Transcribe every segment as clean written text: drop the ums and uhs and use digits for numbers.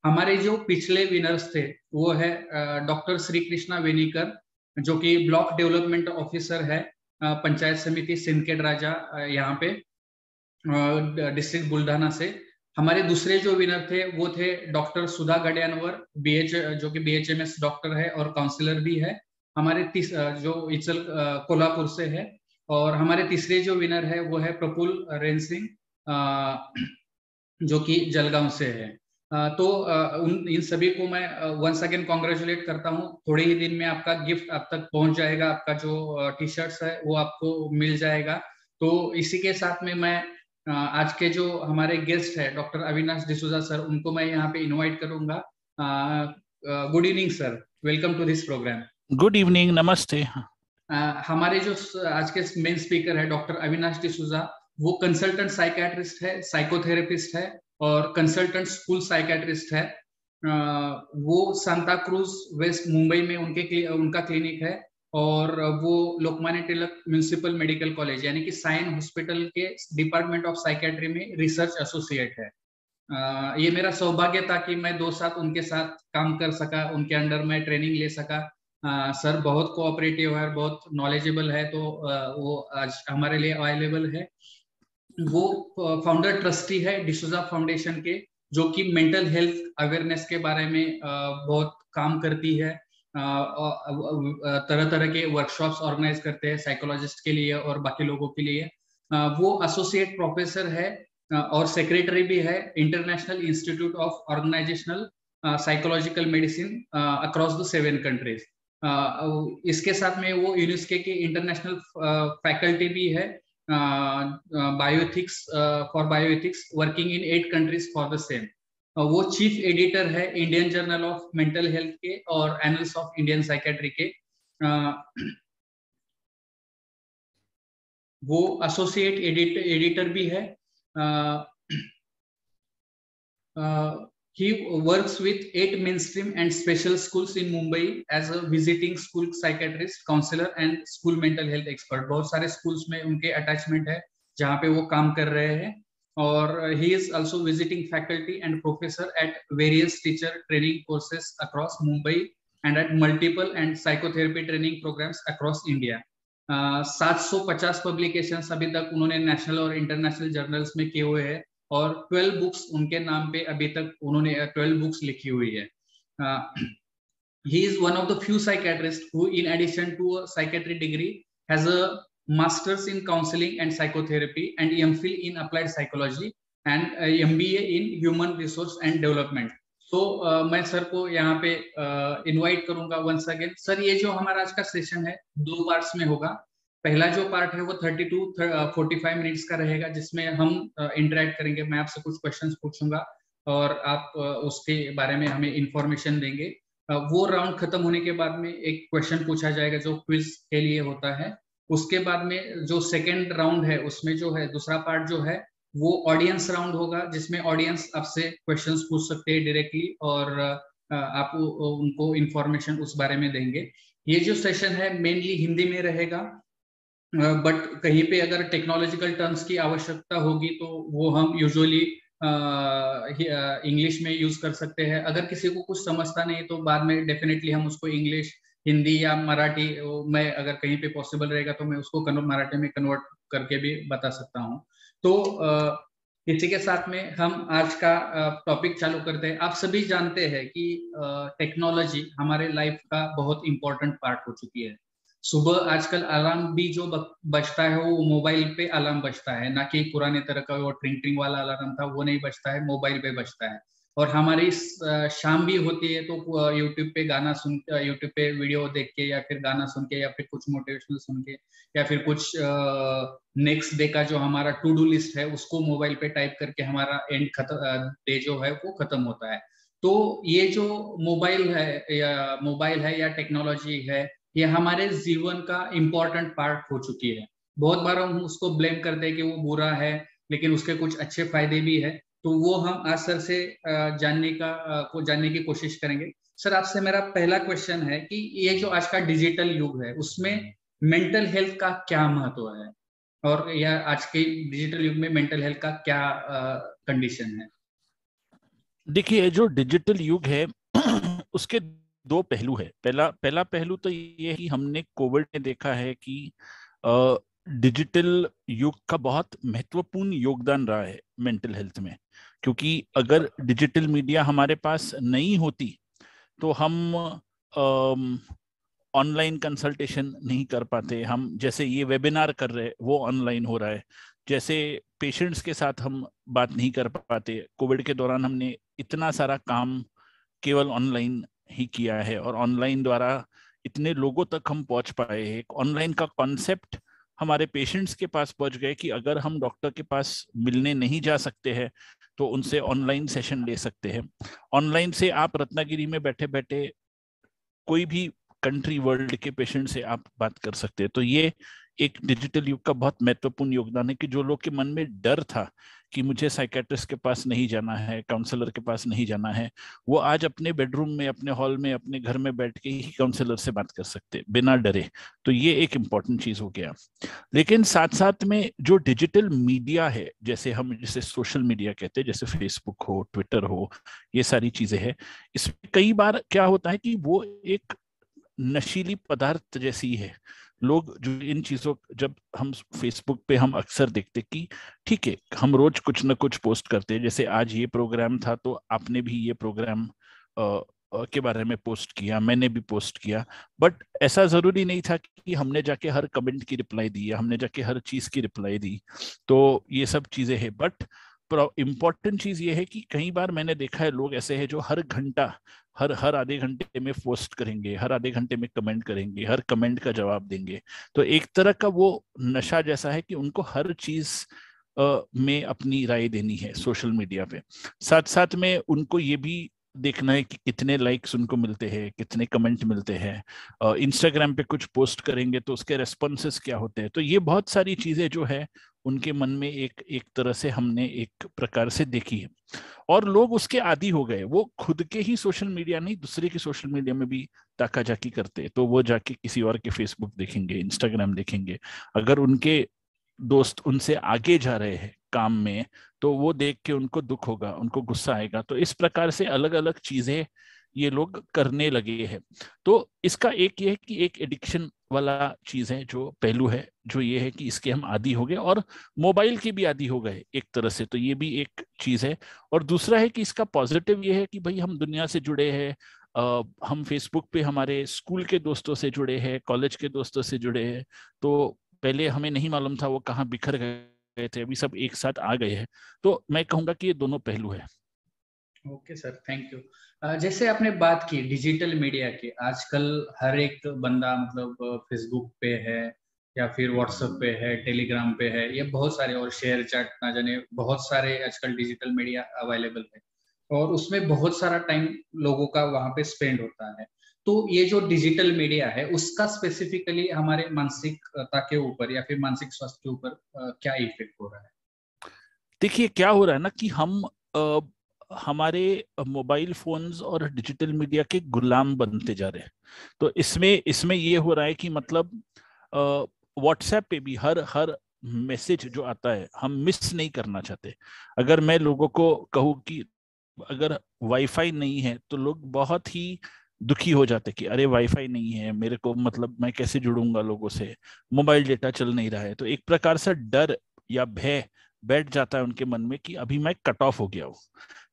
हमारे जो पिछले विनर्स थे वो है डॉक्टर श्री कृष्णा वेनिकर, जो कि ब्लॉक डेवलपमेंट ऑफिसर है पंचायत समिति सिंदखेड़ राजा यहाँ पे डिस्ट्रिक्ट बुल्ढाना से। हमारे दूसरे जो विनर थे वो थे डॉक्टर सुधा गडियानवर, जो कि BHMS डॉक्टर है और काउंसलर भी है, हमारे जो कोल्हापुर से है। और हमारे तीसरे जो विनर है वो है प्रफुल्ल रेन सिंह, जो कि जलगांव से है। तो इन सभी को मैं वंस अगेन कॉन्ग्रेचुलेट करता हूँ। थोड़े ही दिन में आपका गिफ्ट आप तक पहुंच जाएगा, आपका जो टी-शर्ट्स है वो आपको मिल जाएगा। तो इसी के साथ में मैं आज के जो हमारे गेस्ट है डॉक्टर अविनाश डिसूजा सर, उनको मैं यहाँ पे इनवाइट करूंगा। Good evening sir, welcome to this program. Good evening, नमस्ते। हमारे जो आज के मेन स्पीकर है डॉक्टर अविनाश डिसूजा, वो कंसल्टेंट साइकेट्रिस्ट है, साइकोथेरेपिस्ट है और कंसल्टेंट स्कूल साइकेट्रिस्ट है। वो सांता क्रूज वेस्ट मुंबई में उनका क्लिनिक है और वो Lokmanya Tilak municipal medical college यानी कि साइन हॉस्पिटल के डिपार्टमेंट ऑफ साइकेट्री में रिसर्च एसोसिएट है। ये मेरा सौभाग्य था कि मैं 2 साल उनके साथ काम कर सका, उनके अंडर में ट्रेनिंग ले सका। सर बहुत कोऑपरेटिव है, बहुत नॉलेजेबल है, तो वो आज हमारे लिए अवेलेबल है। वो फाउंडर ट्रस्टी है डिसूजा फाउंडेशन के, जो कि मेंटल हेल्थ अवेयरनेस के बारे में बहुत काम करती है। तरह तरह के वर्कशॉप्स ऑर्गेनाइज करते हैं साइकोलॉजिस्ट के लिए और बाकी लोगों के लिए। वो एसोसिएट प्रोफेसर है और सेक्रेटरी भी है international institute of organisational psychological medicine across the 7 countries. इसके साथ में वो यूनेस्को के इंटरनेशनल फैकल्टी भी है bioethics for bioethics, working in 8 countries for the same. वो चीफ एडिटर है Indian journal of mental health के और एनल्स ऑफ इंडियन साइकेट्री के। वो एसोसिएट एडिटर भी है। He works with 8 mainstream and special schools in Mumbai as a visiting school psychiatrist, counselor and school mental health expert. बहुत सारे schools में उनके attachment है जहाँ पे वो काम कर रहे हैं। और he is also visiting faculty and professor at various teacher training courses across Mumbai and at multiple and psychotherapy training programs across India. 750 publications अभी तक उन्होंने national और international journals में किए हुए हैं और 12 बुक्स उनके नाम पे अभी तक उन्होंने 12 बुक्स लिखी हुई है। He is one of the few psychiatrists who, in addition to a psychiatry degree, has a master's in counseling and psychotherapy and MPhil in applied psychology and MBA in human resource and development. So मैं sir को यहाँ पे invite करूंगा once again. Sir ये जो हमारा आज का सेशन है 2 पार्ट्स में होगा। पहला जो पार्ट है वो 30 to 45 मिनट्स का रहेगा, जिसमें हम इंटरेक्ट करेंगे। मैं आपसे कुछ क्वेश्चंस पूछूंगा और आप उसके बारे में हमें इंफॉर्मेशन देंगे। वो राउंड खत्म होने के बाद में एक क्वेश्चन पूछा जाएगा जो क्विज के लिए होता है। उसके बाद में जो सेकेंड राउंड है उसमें जो है दूसरा पार्ट जो है वो ऑडियंस राउंड होगा, जिसमें ऑडियंस आपसे क्वेश्चंस पूछ सकते हैं डायरेक्टली और आप उनको इंफॉर्मेशन उस बारे में देंगे। ये जो सेशन है मेनली हिंदी में रहेगा, बट कहीं पे अगर टेक्नोलॉजिकल टर्म्स की आवश्यकता होगी तो वो हम यूजुअली इंग्लिश में यूज कर सकते हैं। अगर किसी को कुछ समझता नहीं तो बाद में डेफिनेटली हम उसको इंग्लिश, हिंदी या मराठी में अगर कहीं पे पॉसिबल रहेगा तो मैं उसको मराठी में कन्वर्ट करके भी बता सकता हूँ। तो इसी के साथ में हम आज का टॉपिक चालू करते हैं। आप सभी जानते हैं कि टेक्नोलॉजी हमारे लाइफ का बहुत इंपॉर्टेंट पार्ट हो चुकी है। सुबह आजकल अलार्म भी जो बजता है वो मोबाइल पे अलार्म बजता है, ना कि पुराने तरह का वो ट्रिंग वाला अलार्म था, वो नहीं बजता है, मोबाइल पे बजता है। और हमारी शाम भी होती है तो यूट्यूब पे गाना सुन, यूट्यूब पे वीडियो देख के या फिर गाना सुन के या फिर कुछ मोटिवेशनल सुन के या फिर कुछ नेक्स्ट डे का जो हमारा टू डू लिस्ट है उसको मोबाइल पे टाइप करके हमारा एंड डे जो है वो खत्म होता है। तो ये जो मोबाइल है या टेक्नोलॉजी है, ये हमारे जीवन का इम्पोर्टेंट पार्ट हो चुकी है। बहुत बार हम उसको ब्लेम करते हैं कि वो बुरा है, लेकिन उसके कुछ अच्छे फायदे भी है। तो वो हम आज सर से जानने की कोशिश करेंगे। सर आपसे मेरा पहला क्वेश्चन है कि ये जो आज का डिजिटल युग है उसमें मेंटल हेल्थ का क्या महत्व है, और या आज के डिजिटल युग में मेंटल हेल्थ का क्या कंडीशन है? देखिए, जो डिजिटल युग है उसके दो पहलू है। पहला पहला पहलू तो ये है कि हमने कोविड में देखा है कि डिजिटल युग का बहुत महत्वपूर्ण योगदान रहा है मेंटल हेल्थ में। क्योंकि अगर डिजिटल मीडिया हमारे पास नहीं होती तो हम ऑनलाइन कंसल्टेशन नहीं कर पाते। हम जैसे ये वेबिनार कर रहे हैं वो ऑनलाइन हो रहा है। जैसे पेशेंट्स के साथ हम बात नहीं कर पाते। कोविड के दौरान हमने इतना सारा काम केवल ऑनलाइन ही किया है और ऑनलाइन द्वारा इतने लोगों तक हम पहुंच पाए हैं। ऑनलाइन का कॉन्सेप्ट हमारे पेशेंट्स के पास पहुंच गए कि अगर हम डॉक्टर के पास मिलने नहीं जा सकते हैं तो उनसे ऑनलाइन सेशन ले सकते हैं। ऑनलाइन से आप रत्नागिरी में बैठे बैठे कोई भी कंट्री वर्ल्ड के पेशेंट से आप बात कर सकते हैं। तो ये एक डिजिटल युग का बहुत महत्वपूर्ण योगदान है कि जो लोग के मन में डर था कि मुझे साइकेट्रिस्ट के पास नहीं जाना है, काउंसलर के पास नहीं जाना है, वो आज अपने बेडरूम में, अपने हॉल में, अपने घर में बैठ के ही काउंसलर से बात कर सकते हैं बिना डरे। तो ये एक इम्पॉर्टेंट चीज हो गया। लेकिन साथ साथ में जो डिजिटल मीडिया है, जैसे सोशल मीडिया कहते हैं, जैसे फेसबुक हो, ट्विटर हो, ये सारी चीजें हैं। इसमें कई बार क्या होता है कि वो एक नशीली पदार्थ जैसी है। लोग जो इन चीजों, जब हम फेसबुक पे हम अक्सर देखते कि ठीक है हम रोज कुछ ना कुछ पोस्ट करते हैं, जैसे आज ये प्रोग्राम था तो आपने भी ये प्रोग्राम के बारे में पोस्ट किया, मैंने भी पोस्ट किया। बट ऐसा जरूरी नहीं था कि हमने जाके हर कमेंट की रिप्लाई दी या हमने जाके हर चीज की रिप्लाई दी। तो ये सब चीजें हैं। बट इम्पॉर्टेंट चीज ये है कि कई बार मैंने देखा है लोग ऐसे हैं जो हर घंटा, हर हर आधे घंटे में पोस्ट करेंगे, हर आधे घंटे में कमेंट करेंगे, हर कमेंट का जवाब देंगे। तो एक तरह का वो नशा जैसा है कि उनको हर चीज में अपनी राय देनी है सोशल मीडिया पे। साथ साथ में उनको ये भी देखना है कि कितने लाइक्स उनको मिलते हैं, कितने कमेंट मिलते हैं। इंस्टाग्राम पे कुछ पोस्ट करेंगे तो उसके रेस्पॉन्सेस क्या होते हैं। तो ये बहुत सारी चीजें जो है उनके मन में एक एक तरह से हमने एक प्रकार से देखी है। और लोग उसके आदी हो गए। वो खुद के ही सोशल मीडिया नहीं, दूसरे के सोशल मीडिया में भी ताका जाकी करते। तो वो जाके किसी और के फेसबुक देखेंगे, इंस्टाग्राम देखेंगे। अगर उनके दोस्त उनसे आगे जा रहे हैं काम में तो वो देख के उनको दुख होगा, उनको गुस्सा आएगा। तो इस प्रकार से अलग अलग चीजें ये लोग करने लगे हैं। तो इसका एक ये है कि एक एडिक्शन वाला चीज है, जो पहलू है, जो ये है कि इसके हम आदी हो गए और मोबाइल के भी आदी हो गए एक तरह से। तो ये भी एक चीज है। और दूसरा है कि इसका पॉजिटिव ये है कि भाई हम दुनिया से जुड़े हैं। हम फेसबुक पे हमारे स्कूल के दोस्तों से जुड़े हैं, कॉलेज के दोस्तों से जुड़े हैं। तो पहले हमें नहीं मालूम था वो कहाँ बिखर गए थे, अभी सब एक साथ आ गए हैं। तो मैं कहूंगा कि ये दोनों पहलू है। Okay sir, thank you. जैसे आपने बात की डिजिटल मीडिया की, आजकल हर एक बंदा मतलब फेसबुक पे है या फिर व्हाट्सएप पे है, टेलीग्राम पे है, ये बहुत सारे, और शेयर चैट ना जाने बहुत सारे आजकल डिजिटल मीडिया अवेलेबल है। और उसमें बहुत सारा टाइम लोगों का वहां पे स्पेंड होता है। तो ये जो डिजिटल मीडिया है उसका स्पेसिफिकली हमारे मानसिकता के ऊपर या फिर मानसिक स्वास्थ्य के ऊपर क्या इफेक्ट हो रहा है? देखिए क्या हो रहा है ना कि हम हमारे मोबाइल फोन्स और डिजिटल मीडिया के गुलाम बनते जा रहे हैं। तो इसमें इसमें ये हो रहा है कि मतलब व्हाट्सएप पे भी हर हर मैसेज जो आता है हम मिस नहीं करना चाहते। अगर मैं लोगों को कहूँ कि अगर वाईफाई नहीं है तो लोग बहुत ही दुखी हो जाते कि अरे वाईफाई नहीं है मेरे को, मतलब मैं कैसे जुड़ूंगा लोगों से, मोबाइल डेटा चल नहीं रहा है। तो एक प्रकार से डर या भय बैठ जाता है उनके मन में कि अभी मैं कट ऑफ हो गया हूँ।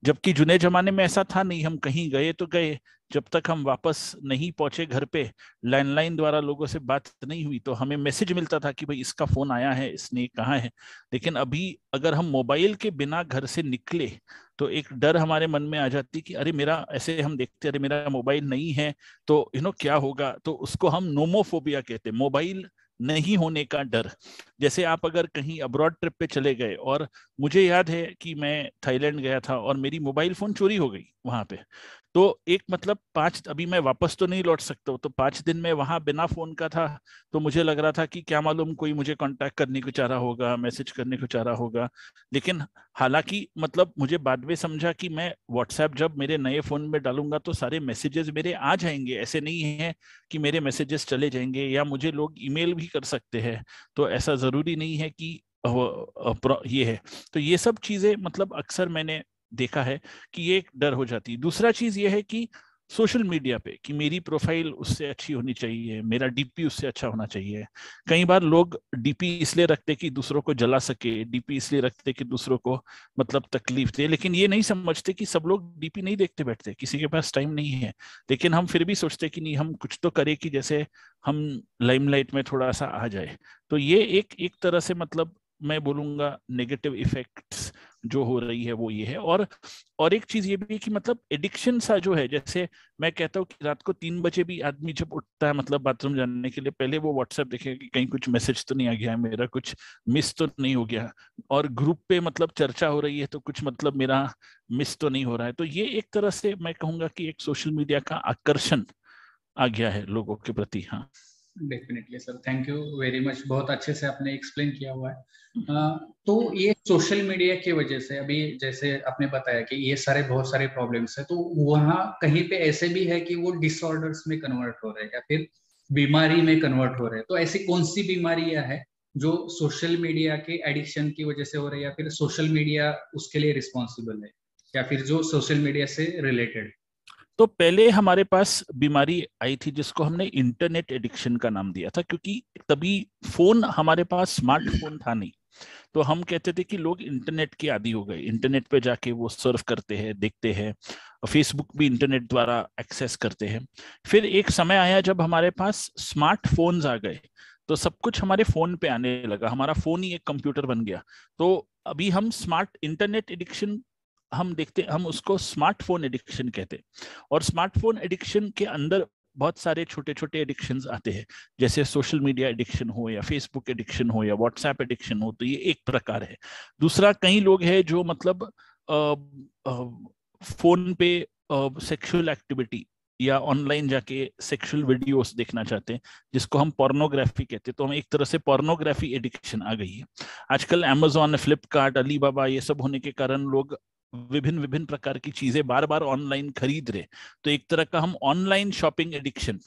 जबकि जुने जमाने में ऐसा था नहीं, हम कहीं गए तो गए, जब तक हम वापस नहीं पहुंचे घर पे, लैंडलाइन द्वारा लोगों से बात नहीं हुई तो हमें मैसेज मिलता था कि भाई इसका फोन आया है, इसने कहाँ है। लेकिन अभी अगर हम मोबाइल के बिना घर से निकले तो एक डर हमारे मन में आ जाती कि अरे मेरा, ऐसे हम देखते अरे मेरा मोबाइल नहीं है तो क्या होगा। तो उसको हम नोमोफोबिया कहते हैं, मोबाइल नहीं होने का डर। जैसे आप अगर कहीं अब्रॉड ट्रिप पे चले गए, और मुझे याद है कि मैं थाईलैंड गया था और मेरी मोबाइल फोन चोरी हो गई वहां पे। तो एक मतलब अभी मैं वापस तो नहीं लौट सकता हूँ, तो 5 दिन में वहां बिना फोन का था। तो मुझे लग रहा था कि क्या मालूम कोई मुझे कांटेक्ट करने को चाह रहा होगा, मैसेज करने को चाह रहा होगा। लेकिन हालांकि मतलब मुझे बाद में समझा कि मैं व्हाट्सएप जब मेरे नए फोन में डालूंगा तो सारे मैसेजेस मेरे आ जाएंगे। ऐसे नहीं है कि मेरे मैसेजेस चले जाएंगे, या मुझे लोग ईमेल भी कर सकते हैं। तो ऐसा जरूरी नहीं है कि ये है। तो ये सब चीजें मतलब अक्सर मैंने देखा है कि ये एक डर हो जाती है। दूसरा चीज ये है कि सोशल मीडिया पे कि मेरी प्रोफाइल उससे अच्छी होनी चाहिए, मेरा डीपी उससे अच्छा होना चाहिए। कई बार लोग डीपी इसलिए रखते कि दूसरों को जला सके, डीपी इसलिए रखते कि दूसरों को मतलब तकलीफ दे, लेकिन ये नहीं समझते कि सब लोग डीपी नहीं देखते बैठते, किसी के पास टाइम नहीं है। लेकिन हम फिर भी सोचते कि नहीं, हम कुछ तो करें कि जैसे हम लाइमलाइट में थोड़ा सा आ जाए। तो ये एक एक तरह से मतलब मैं बोलूंगा नेगेटिव इफेक्ट्स जो हो रही है वो ये है। और एक चीज ये भी है कि मतलब एडिक्शन सा जो है, जैसे मैं कहता हूँ कि रात को 3 बजे भी आदमी जब उठता है मतलब बाथरूम जाने के लिए, पहले वो व्हाट्सएप देखेगा कि कहीं कुछ मैसेज तो नहीं आ गया है, मेरा कुछ मिस तो नहीं हो गया, और ग्रुप पे मतलब चर्चा हो रही है तो कुछ मतलब मेरा मिस तो नहीं हो रहा है। तो ये एक तरह से मैं कहूंगा कि एक सोशल मीडिया का आकर्षण आ गया है लोगों के प्रति। हाँ, definitely sir, thank you very much, बहुत अच्छे से आपने एक्सप्लेन किया हुआ है। तो ये सोशल मीडिया की वजह से अभी जैसे आपने बताया कि ये सारे बहुत सारे प्रॉब्लम्स है, तो वहाँ कहीं पे ऐसे भी है कि वो डिसऑर्डर्स में कन्वर्ट हो रहे हैं या फिर बीमारी में कन्वर्ट हो रहे हैं, तो ऐसी कौन सी बीमारियां है जो सोशल मीडिया के एडिक्शन की वजह से हो रही है, या फिर सोशल मीडिया उसके लिए रिस्पॉन्सिबल है, या फिर जो सोशल मीडिया से रिलेटेड? तो पहले हमारे पास बीमारी आई थी जिसको हमने इंटरनेट एडिक्शन का नाम दिया था, क्योंकि तभी फोन हमारे पास स्मार्टफोन था नहीं। तो हम कहते थे कि लोग इंटरनेट के आदी हो गए, इंटरनेट पे जाके वो सर्फ करते हैं, देखते हैं, फेसबुक भी इंटरनेट द्वारा एक्सेस करते हैं। फिर एक समय आया जब हमारे पास स्मार्टफोन्स आ गए, तो सब कुछ हमारे फोन पे आने लगा, हमारा फोन ही एक कंप्यूटर बन गया। तो अभी हम स्मार्ट इंटरनेट एडिक्शन हम देखते, हम उसको स्मार्टफोन एडिक्शन कहते हैं। और स्मार्टफोन एडिक्शन के अंदर बहुत सारे छोटे छोटे एडिक्शंस आते हैं, जैसे सोशल मीडिया एडिक्शन हो या फेसबुक एडिक्शन हो या व्हाट्सएप एडिक्शन हो, तो ये एक प्रकार है। दूसरा, कई लोग हैं जो मतलब फोन पे सेक्सुअल एक्टिविटी या ऑनलाइन जाके सेक्सुअल वीडियोस देखना चाहते हैं, जिसको हम पोर्नोग्राफी कहते हैं। तो हम एक तरह से पोर्नोग्राफी एडिक्शन आ गई है आजकल। अमेजोन, फ्लिपकार्ट, अलीबाबा ये सब होने के कारण लोग विभिन्न विभिन्न प्रकार की चीजें बार बार ऑनलाइन खरीद रहे। तो एक तरह का हम ऑनलाइन शॉपिंग एडिक्शन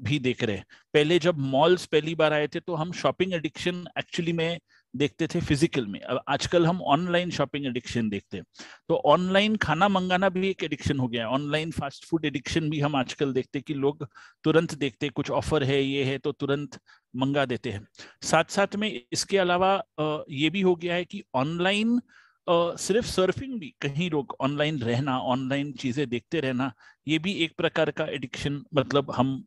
भी देख रहे हैं। पहले जब मॉल्स पहली बार आए थे तो हम शॉपिंग एडिक्शन एक्चुअली में देखते थे फिजिकल में, अब आजकल हम ऑनलाइन शॉपिंग एडिक्शन देखते हैं। तो ऑनलाइन खाना मंगाना भी एक एडिक्शन हो गया है, ऑनलाइन फास्ट फूड एडिक्शन भी हम आजकल देखते हैं कि लोग तुरंत देखते कुछ ऑफर है ये है तो तुरंत मंगा देते हैं। साथ साथ में इसके अलावा ये भी हो गया है कि ऑनलाइन सिर्फ सर्फिंग भी, कहीं लोग ऑनलाइन रहना, ऑनलाइन चीजें देखते रहना, ये भी एक प्रकार का एडिक्शन मतलब हम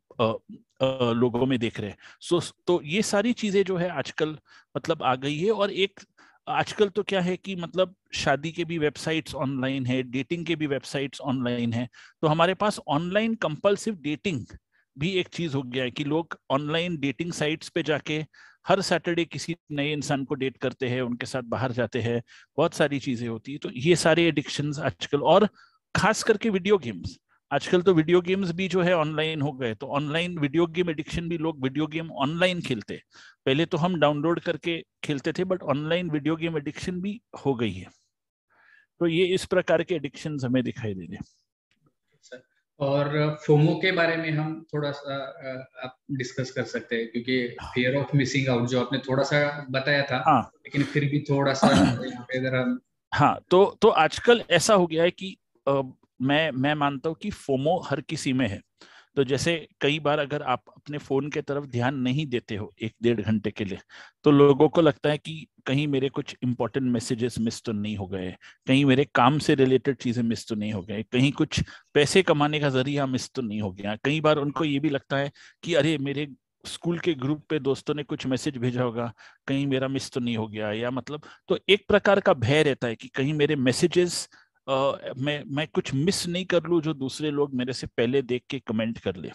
लोगों में देख रहे हैं। तो ये सारी चीजें जो है आजकल मतलब आ गई है। और एक आजकल तो क्या है कि मतलब शादी के भी वेबसाइट्स ऑनलाइन है, डेटिंग के भी वेबसाइट्स ऑनलाइन है। तो हमारे पास ऑनलाइन कंपल्सिव डेटिंग भी एक चीज हो गया है कि लोग ऑनलाइन डेटिंग साइट्स पे जाके हर सैटरडे किसी नए इंसान को डेट करते हैं, उनके साथ बाहर जाते हैं, बहुत सारी चीजें होती है। तो ये सारे एडिक्शंस आजकल, और खास करके वीडियो गेम्स, आजकल तो वीडियो गेम्स भी जो है ऑनलाइन हो गए। तो ऑनलाइन वीडियो गेम एडिक्शन भी, लोग वीडियो गेम ऑनलाइन खेलते, पहले तो हम डाउनलोड करके खेलते थे, but online video game addiction भी हो गई है। तो ये इस प्रकार के एडिक्शंस हमें दिखाई दे रहे हैं। और फोमो के बारे में हम थोड़ा सा आप डिस्कस कर सकते हैं, क्योंकि फियर ऑफ मिसिंग आउट जो आपने थोड़ा सा बताया था, हाँ लेकिन फिर भी थोड़ा सा यहाँ पे अगर हम। हाँ, तो आजकल ऐसा हो गया है कि मैं मानता हूँ कि फोमो हर किसी में है। तो जैसे कई बार अगर आप अपने फोन के तरफ ध्यान नहीं देते हो 1-1.5 घंटे के लिए, तो लोगों को लगता है कि कहीं मेरे कुछ इंपॉर्टेंट मैसेजेस मिस तो नहीं हो गए, कहीं मेरे काम से रिलेटेड चीजें मिस तो नहीं हो गए, कहीं कुछ पैसे कमाने का जरिया मिस तो नहीं हो गया। कई बार उनको ये भी लगता है कि अरे मेरे स्कूल के ग्रुप पे दोस्तों ने कुछ मैसेज भेजा होगा, कहीं मेरा मिस तो नहीं हो गया, या मतलब तो एक प्रकार का भय रहता है कि कहीं मेरे मैसेजेस मैं कुछ मिस नहीं कर लूं जो दूसरे लोग मेरे से पहले देख के कमेंट कर ले।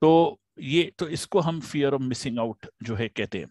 तो ये तो इसको हम फियर ऑफ मिसिंग आउट जो है कहते हैं।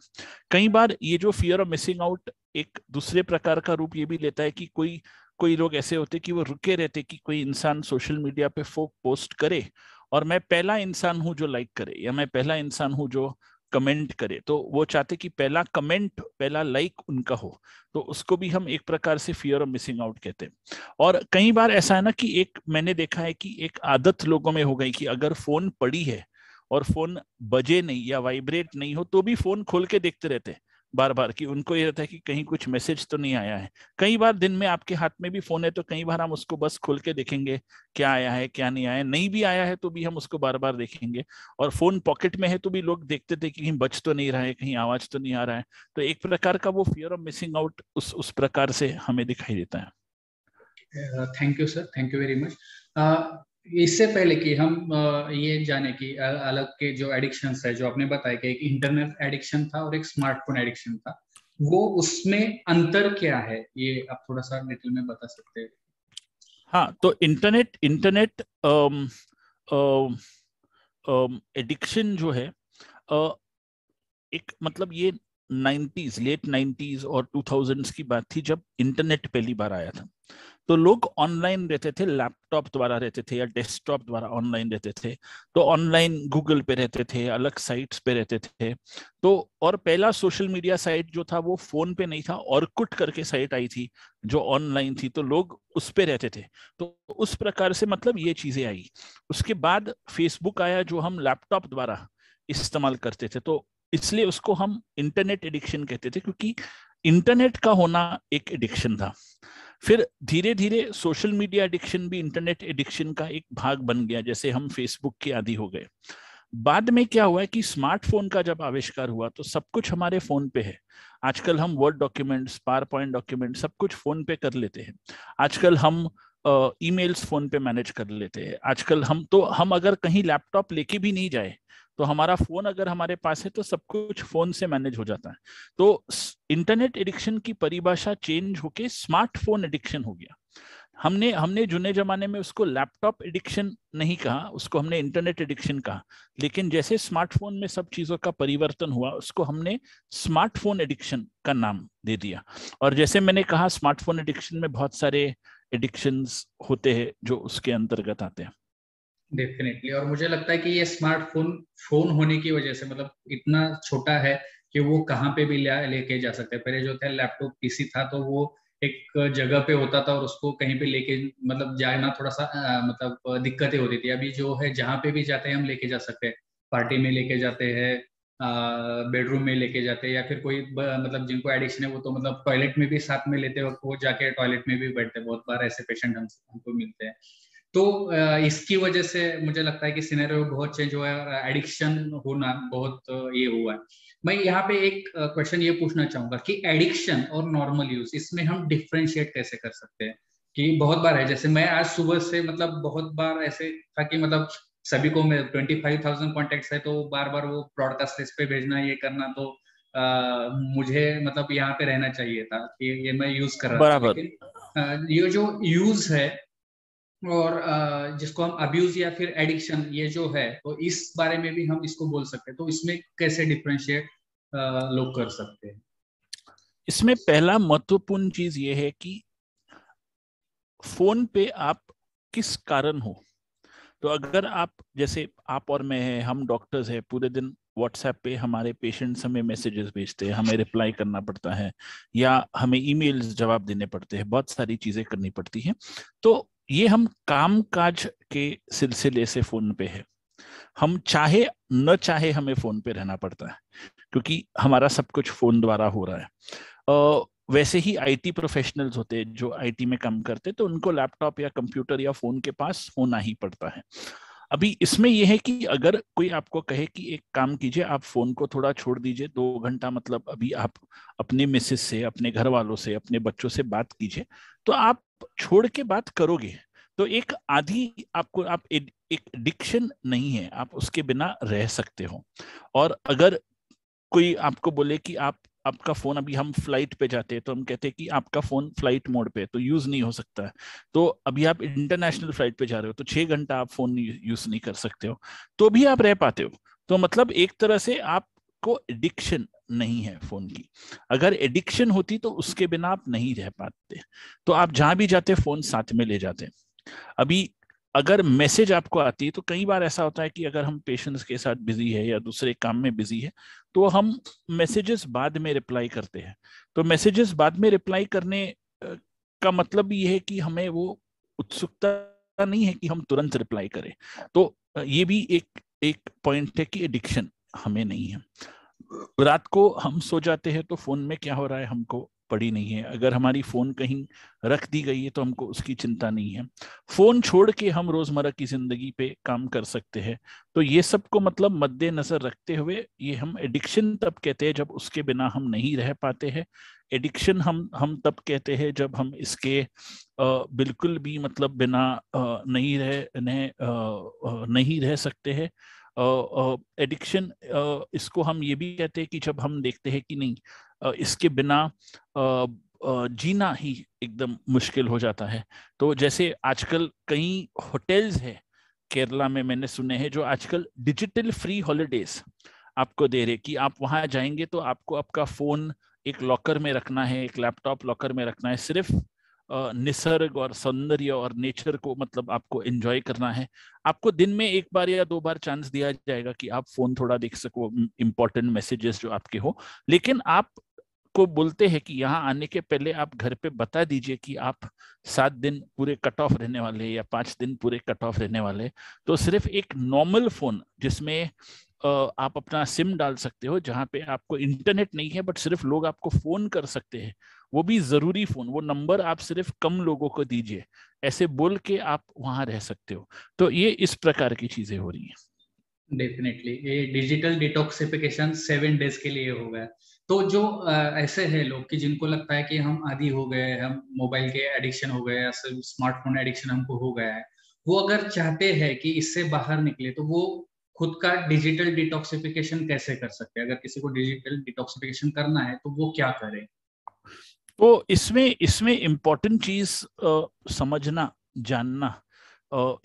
कई बार ये जो फियर ऑफ मिसिंग आउट एक दूसरे प्रकार का रूप ये भी लेता है कि कोई कोई लोग ऐसे होते कि वो रुके रहते कि कोई इंसान सोशल मीडिया पे पोस्ट करे और मैं पहला इंसान हूं जो लाइक करे, या मैं पहला इंसान हूं जो कमेंट करे। तो वो चाहते कि पहला कमेंट, पहला लाइक उनका हो। तो उसको भी हम एक प्रकार से फियर ऑफ मिसिंग आउट कहते हैं। और कई बार ऐसा है ना कि एक मैंने देखा है कि एक आदत लोगों में हो गई कि अगर फोन पड़ी है और फोन बजे नहीं या वाइब्रेट नहीं हो तो भी फोन खोल के देखते रहते हैं, बार बार, कि उनको ये रहता है कि कहीं कुछ मैसेज तो नहीं आया है। कई बार दिन में आपके हाथ में भी फोन है तो कई बार हम उसको बस खोल के देखेंगे क्या आया है क्या नहीं आया है, नहीं भी आया है तो भी हम उसको बार बार देखेंगे। और फोन पॉकेट में है तो भी लोग देखते थे कि कहीं बच तो नहीं रहा है, कहीं आवाज तो नहीं आ रहा है। तो एक प्रकार का वो फियर ऑफ मिसिंग आउट उस प्रकार से हमें दिखाई देता है। Thank you sir, thank you very much. इससे पहले कि हम ये जाने कि अलग के जो एडिक्शंस है, जो आपने बताया कि एक इंटरनेट एडिक्शन था और एक स्मार्टफोन एडिक्शन था, वो उसमें अंतर क्या है, ये आप थोड़ा सा डिटेल में बता सकते हैं? हाँ, तो इंटरनेट इंटरनेट एडिक्शन जो है, एक मतलब ये 90s, लेट 90s और 2000s की बात थी जब इंटरनेट पहली बार आया था। तो लोग ऑनलाइन रहते थे, लैपटॉप द्वारा रहते थे या डेस्कटॉप द्वारा ऑनलाइन रहते थे। तो ऑनलाइन गूगल पे रहते थे, अलग साइट्स पे रहते थे। तो और पहला सोशल मीडिया साइट जो था वो फोन पे नहीं था, ऑर्कुट करके साइट आई थी जो ऑनलाइन थी, तो लोग उस पे रहते थे। तो उस प्रकार से मतलब ये चीजें आई। उसके बाद फेसबुक आया जो हम लैपटॉप द्वारा इस्तेमाल करते थे, तो इसलिए उसको हम इंटरनेट एडिक्शन कहते थे, क्योंकि इंटरनेट का होना एक एडिक्शन था। फिर धीरे धीरे सोशल मीडिया एडिक्शन भी इंटरनेट एडिक्शन का एक भाग बन गया, जैसे हम फेसबुक के आदी हो गए। बाद में क्या हुआ है कि स्मार्टफोन का जब आविष्कार हुआ तो सब कुछ हमारे फोन पे है। आजकल हम word documents, power point document सब कुछ फोन पे कर लेते हैं। आजकल हम ईमेल्स फोन पे मैनेज कर लेते हैं। आजकल हम अगर कहीं लैपटॉप लेके भी नहीं जाए तो हमारा फोन अगर हमारे पास है तो सब कुछ फोन से मैनेज हो जाता है। तो इंटरनेट एडिक्शन की परिभाषा चेंज होके स्मार्टफोन एडिक्शन हो गया। हमने हमने जुने जमाने में उसको लैपटॉप एडिक्शन नहीं कहा, उसको हमने इंटरनेट एडिक्शन कहा। लेकिन जैसे स्मार्टफोन में सब चीजों का परिवर्तन हुआ, उसको हमने स्मार्टफोन एडिक्शन का नाम दे दिया। और जैसे मैंने कहा, स्मार्टफोन एडिक्शन में बहुत सारे एडिक्शंस होते हैं जो उसके अंतर्गत आते हैं। डेफिनेटली। और मुझे लगता है कि ये स्मार्टफोन फोन होने की वजह से मतलब इतना छोटा है कि वो कहाँ पे भी लेके जा सकते हैं। पहले जो था लैपटॉप पीसी था तो वो एक जगह पे होता था और उसको कहीं पे लेके मतलब जाना थोड़ा सा मतलब दिक्कतें होती थी। अभी जो है जहाँ पे भी जाते हैं हम लेके जा सकते हैं। पार्टी में लेके जाते हैं, बेडरूम में लेके जाते हैं, या फिर कोई मतलब जिनको एडिक्शन है वो तो मतलब टॉयलेट में भी साथ में लेते वक्त वो जाके टॉयलेट में भी बैठते हैं। बहुत बार ऐसे पेशेंट हमको मिलते हैं। तो इसकी वजह से मुझे लगता है कि सिनेरियो बहुत चेंज हुआ है और एडिक्शन होना बहुत ये हुआ है। मैं यहाँ पे एक क्वेश्चन ये पूछना चाहूंगा कि एडिक्शन और नॉर्मल यूज, इसमें हम डिफ्रेंशिएट कैसे कर सकते हैं? कि बहुत बार है, जैसे मैं आज सुबह से मतलब बहुत बार ऐसे था कि मतलब सभी को मैं 25,000 कॉन्टेक्ट्स है तो बार बार वो ब्रॉडकास्ट लिस्ट पे भेजना, ये करना, तो मुझे मतलब यहाँ पे रहना चाहिए था कि ये मैं यूज कर रहा था। बराबर। लेकिन ये जो यूज है और जिसको हम अब्यूज या फिर एडिक्शन ये जो है, तो इस बारे में भी हम इसको बोल सकते हैं। तो इसमें कैसे डिफरेंशिएट लोग कर सकते हैं? इसमें पहला महत्वपूर्ण चीज ये है कि फोन पे आप किस कारण हो। तो अगर आप, जैसे आप और मैं हैं, हम डॉक्टर्स हैं, पूरे दिन व्हाट्सएप पे हमारे पेशेंट्स हमें मैसेजेस भेजते हैं, हमें रिप्लाई करना पड़ता है या हमें ईमेल्स जवाब देने पड़ते हैं, बहुत सारी चीजें करनी पड़ती हैं। तो ये हम काम काज के सिलसिले से फोन पे है। हम चाहे न चाहे हमें फोन पे रहना पड़ता है, क्योंकि हमारा सब कुछ फोन द्वारा हो रहा है। वैसे ही आईटी प्रोफेशनल्स होते हैं जो आईटी में काम करते हैं, तो उनको लैपटॉप या कंप्यूटर या फोन के पास होना ही पड़ता है। अभी इसमें यह है कि अगर कोई आपको कहे कि एक काम कीजिए, आप फोन को थोड़ा छोड़ दीजिए 2 घंटा, मतलब अभी आप अपने मिसेस से, अपने घर वालों से, अपने बच्चों से बात कीजिए, तो आप छोड़ के बात करोगे। तो एक आधी आपको, आप एक एडिक्शन नहीं है, आप उसके बिना रह सकते हो। और अगर कोई आपको बोले कि आपका फोन, अभी हम फ्लाइट पे जाते हैं तो हम कहते हैं कि आपका फोन फ्लाइट मोड पे है तो यूज नहीं हो सकता है। तो अभी आप इंटरनेशनल फ्लाइट पे जा रहे हो तो 6 घंटा आप फोन यूज नहीं कर सकते हो, तो भी आप रह पाते हो। तो मतलब एक तरह से आपको एडिक्शन नहीं है फोन की। अगर एडिक्शन होती तो उसके बिना आप नहीं रह पाते। तो आप जहां भी जाते फोन साथ में ले जाते। अभी अगर मैसेज आपको आती है तो कई बार ऐसा होता है कि अगर हम पेशेंट्स के साथ बिजी है या दूसरे काम में बिजी है तो हम मैसेजेस बाद में रिप्लाई करते हैं। तो मैसेजेस बाद में रिप्लाई करने का मतलब ये है कि हमें वो उत्सुकता नहीं है कि हम तुरंत रिप्लाई करें। तो ये भी एक एक पॉइंट है कि एडिक्शन हमें नहीं है। रात को हम सो जाते हैं तो फोन में क्या हो रहा है हमको पड़ी नहीं है। अगर हमारी फोन कहीं रख दी गई है तो हमको उसकी चिंता नहीं है। फोन छोड़ के हम रोजमर्रा की जिंदगी पे काम कर सकते हैं। तो ये सबको मतलब मद्देनजर रखते हुए ये हम एडिक्शन तब कहते हैं जब उसके बिना हम नहीं रह पाते हैं। एडिक्शन हम तब कहते हैं जब हम इसके बिल्कुल भी मतलब बिना नहीं रह सकते हैं। एडिक्शन इसको हम ये भी कहते हैं कि जब हम देखते हैं कि नहीं इसके बिना जीना ही एकदम मुश्किल हो जाता है। तो जैसे आजकल कई होटल्स है केरला में मैंने सुने हैं जो आजकल डिजिटल फ्री हॉलिडेज आपको दे रहे कि आप वहां जाएंगे तो आपको आपका फोन एक लॉकर में रखना है, एक लैपटॉप लॉकर में रखना है, सिर्फ निसर्ग और सौंदर्य और नेचर को मतलब आपको एंजॉय करना है। आपको दिन में एक बार या दो बार चांस दिया जाएगा कि आप फोन थोड़ा देख सको, इंपॉर्टेंट मैसेजेस जो आपके हो। लेकिन आप को बोलते हैं कि यहाँ आने के पहले आप घर पे बता दीजिए कि आप 7 दिन पूरे कट ऑफ रहने वाले या 5 दिन पूरे कट ऑफ रहने वाले। तो सिर्फ एक नॉर्मल फोन जिसमें आप अपना सिम डाल सकते हो, जहां पे आपको इंटरनेट नहीं है बट सिर्फ लोग आपको फोन कर सकते हैं, वो भी जरूरी फोन, वो नंबर आप सिर्फ कम लोगों को दीजिए, ऐसे बोल के आप वहां रह सकते हो। तो ये इस प्रकार की चीजें हो रही हैं। डेफिनेटली ये डिजिटल डिटॉक्सिफिकेशन 7 डेज के लिए हो गया। तो जो ऐसे हैं लोग कि जिनको लगता है कि हम आदी हो गए, हम मोबाइल के एडिक्शन हो गए या स्मार्टफोन एडिक्शन हमको हो गया है, वो अगर चाहते हैं कि इससे बाहर निकले तो वो खुद का डिजिटल डिटॉक्सिफिकेशन कैसे कर सकते हैं? अगर किसी को डिजिटल डिटॉक्सिफिकेशन करना है तो वो क्या करे? तो इसमें इसमें इम्पोर्टेंट चीज समझना जानना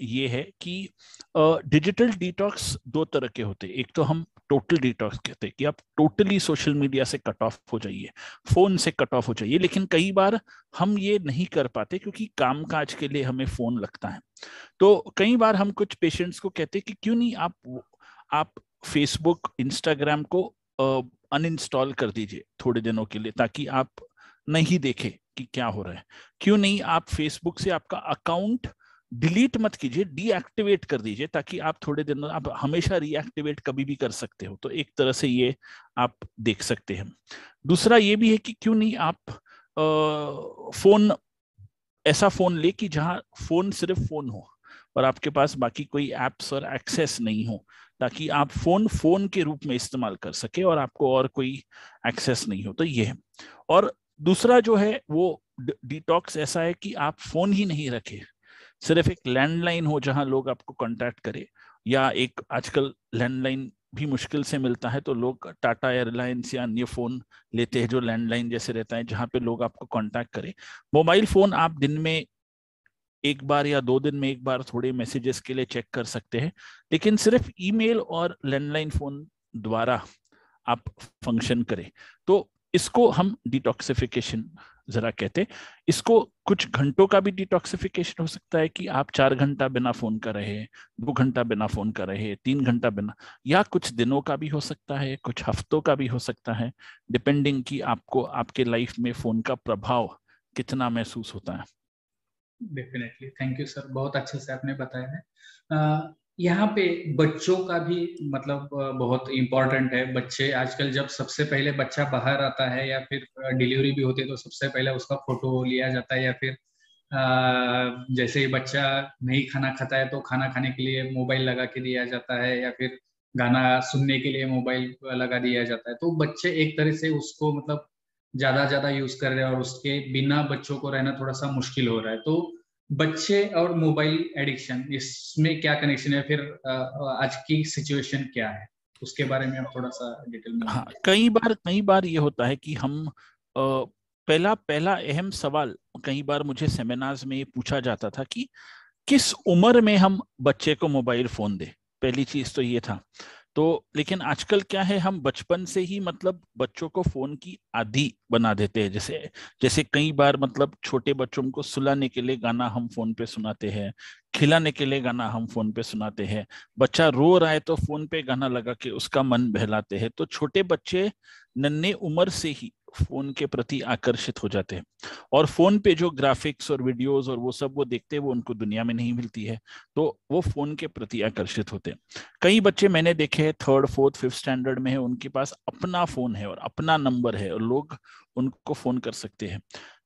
ये है कि डिजिटल डिटॉक्स दो तरह के होते हैं। एक तो हम टोटल डिटॉक्स कहते हैं कि आप टोटली सोशल मीडिया से कट ऑफ हो जाइए, फोन से कट ऑफ हो जाइए। लेकिन कई बार हम ये नहीं कर पाते क्योंकि काम काज के लिए हमें फोन लगता है। तो कई बार हम कुछ पेशेंट्स को कहते हैं कि क्यों नहीं आप फेसबुक इंस्टाग्राम को अनइंस्टॉल कर दीजिए थोड़े दिनों के लिए, ताकि आप नहीं देखे कि क्या हो रहा है। क्यों नहीं आप फेसबुक से आपका अकाउंट डिलीट मत कीजिए, डीएक्टिवेट कर दीजिए, ताकि आप थोड़े दिन आप हमेशा रीएक्टिवेट कभी भी कर सकते हो। तो एक तरह से ये आप देख सकते हैं। दूसरा ये भी है कि क्यों नहीं आप फोन ऐसा फोन ले कि जहां फोन सिर्फ फोन हो और आपके पास बाकी कोई एप्स और एक्सेस नहीं हो, ताकि आप फोन फोन के रूप में इस्तेमाल कर सके और आपको और कोई एक्सेस नहीं हो। तो ये है। और दूसरा जो है वो डिटॉक्स ऐसा है कि आप फोन ही नहीं रखे, सिर्फ एक लैंडलाइन हो जहां लोग आपको कांटेक्ट करे, या एक आजकल लैंडलाइन भी मुश्किल से मिलता है तो लोग टाटा एयरलाइंस या अन्य फोन लेते हैं जो लैंडलाइन जैसे रहता है, जहां पे लोग आपको कांटेक्ट करें। मोबाइल फोन आप दिन में एक बार या 2 दिन में एक बार थोड़े मैसेजेस के लिए चेक कर सकते हैं, लेकिन सिर्फ ईमेल और लैंडलाइन फोन द्वारा आप फंक्शन करें। तो इसको हम डिटॉक्सिफिकेशन जरा कहते हैं। इसको कुछ घंटों का भी डिटॉक्सिफिकेशन हो सकता है कि आप 4 घंटा बिना फोन का रहे, 2 घंटा बिना फोन का रहे, 3 घंटा बिना, या कुछ दिनों का भी हो सकता है, कुछ हफ्तों का भी हो सकता है, डिपेंडिंग कि आपको आपके लाइफ में फोन का प्रभाव कितना महसूस होता है। डेफिनेटली, थैंक यू सर, बहुत अच्छे से आपने बताया है। यहाँ पे बच्चों का भी मतलब बहुत इम्पोर्टेंट है। बच्चे आजकल जब सबसे पहले बच्चा बाहर आता है या फिर डिलीवरी भी होती है तो सबसे पहले उसका फोटो लिया जाता है, या फिर जैसे ही बच्चा नहीं खाना खाता है तो खाना खाने के लिए मोबाइल लगा के दिया जाता है, या फिर गाना सुनने के लिए मोबाइल लगा दिया जाता है। तो बच्चे एक तरह से उसको मतलब ज्यादा यूज कर रहे हैं और उसके बिना बच्चों को रहना थोड़ा सा मुश्किल हो रहा है। तो बच्चे और मोबाइल एडिक्शन, इसमें क्या कनेक्शन है? फिर आज की सिचुएशन क्या है उसके बारे में आप थोड़ा सा डिटेल में हाँ, बताइए। कई बार ये होता है कि हम पहला पहला अहम सवाल कई बार मुझे सेमिनार्स में ये पूछा जाता था कि किस उम्र में हम बच्चे को मोबाइल फोन दें। पहली चीज तो ये था। तो लेकिन आजकल क्या है, हम बचपन से ही मतलब बच्चों को फोन की आदी बना देते हैं। जैसे जैसे कई बार मतलब छोटे बच्चों को सुलाने के लिए गाना हम फोन पे सुनाते हैं, खिलाने के लिए गाना हम फोन पे सुनाते हैं, बच्चा रो रहा है तो फोन पे गाना लगा के उसका मन बहलाते हैं। तो छोटे बच्चे नन्हे उम्र से ही फोन के प्रति आकर्षित हो जाते हैं, और फोन पे जो ग्राफिक्स और वीडियोस और वो सब वो देखते हैं वो उनको दुनिया में नहीं मिलती है, तो वो फोन के प्रति आकर्षित होते हैं। कई बच्चे मैंने देखे हैं 3rd 4th 5th स्टैंडर्ड में है, उनके पास अपना फोन है और अपना नंबर है और लोग उनको फोन कर सकते हैं।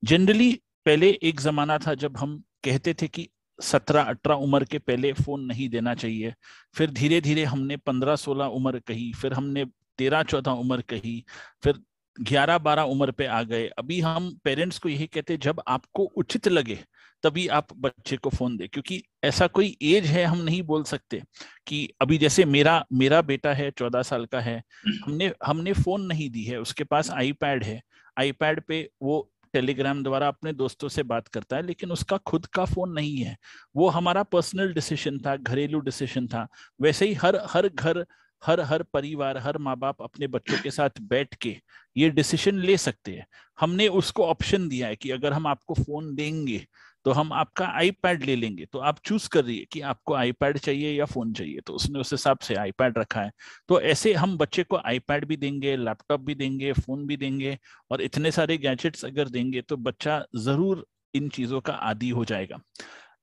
जनरली पहले एक जमाना था जब हम कहते थे कि 17-18 उम्र के पहले फोन नहीं देना चाहिए, फिर धीरे धीरे हमने 15-16 उम्र कही, फिर हमने 13-14 उम्र कही, फिर 11-12 उम्र पे आ गए। अभी हम पेरेंट्स को यही कहते हैं जब आपको उचित लगे तभी आप बच्चे को फोन दे, क्योंकि ऐसा कोई एज है हम नहीं बोल सकते कि अभी जैसे मेरा मेरा बेटा है 14 साल का है, हमने हमने फोन नहीं दी है, उसके पास आईपैड है, आईपैड पे वो टेलीग्राम द्वारा अपने दोस्तों से बात करता है, लेकिन उसका खुद का फोन नहीं है। वो हमारा पर्सनल डिसीजन था, घरेलू डिसीजन था। वैसे ही हर हर घर, हर हर परिवार, हर माँ बाप अपने बच्चों के साथ बैठ के ये डिसीजन ले सकते हैं। हमने उसको ऑप्शन दिया है कि अगर हम आपको फोन देंगे तो हम आपका आईपैड ले लेंगे, तो आप चूज कर रही है कि आपको आईपैड चाहिए या फोन चाहिए, तो उसने उस हिसाब से आईपैड रखा है। तो ऐसे हम बच्चे को आईपैड भी देंगे, लैपटॉप भी देंगे, फोन भी देंगे, और इतने सारे गैजेट्स अगर देंगे तो बच्चा जरूर इन चीजों का आदी हो जाएगा।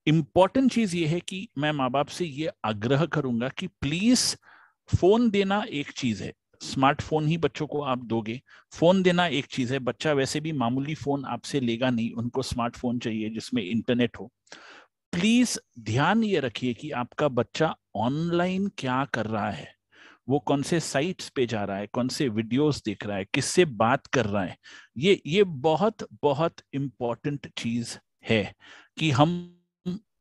इंपॉर्टेंट चीज ये है कि मैं माँ बाप से ये आग्रह करूंगा कि प्लीज, फोन देना एक चीज है, स्मार्टफोन ही बच्चों को आप दोगे, फोन देना एक चीज है। बच्चा वैसे भी मामूली फोन आपसे लेगा नहीं, उनको स्मार्टफोन चाहिए जिसमें इंटरनेट हो। प्लीज ध्यान ये रखिए कि आपका बच्चा ऑनलाइन क्या कर रहा है, वो कौन से साइट्स पे जा रहा है, कौन से वीडियोस देख रहा है, किससे बात कर रहा है। ये बहुत बहुत इंपॉर्टेंट चीज है कि हम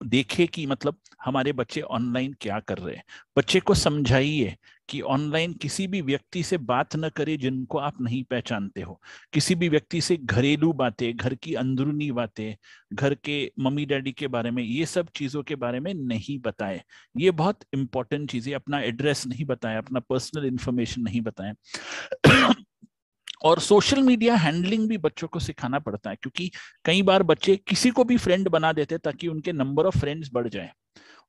देखे कि मतलब हमारे बच्चे ऑनलाइन क्या कर रहे हैं। बच्चे को समझाइए कि ऑनलाइन किसी भी व्यक्ति से बात न करे जिनको आप नहीं पहचानते हो, किसी भी व्यक्ति से घरेलू बातें, घर की अंदरूनी बातें, घर के मम्मी डैडी के बारे में, ये सब चीजों के बारे में नहीं बताए। ये बहुत इंपॉर्टेंट चीज है। अपना एड्रेस नहीं बताएं, अपना पर्सनल इंफॉर्मेशन नहीं बताएं। और सोशल मीडिया हैंडलिंग भी बच्चों को सिखाना पड़ता है, क्योंकि कई बार बच्चे किसी को भी फ्रेंड बना देते हैं ताकि उनके नंबर ऑफ फ्रेंड्स बढ़ जाए,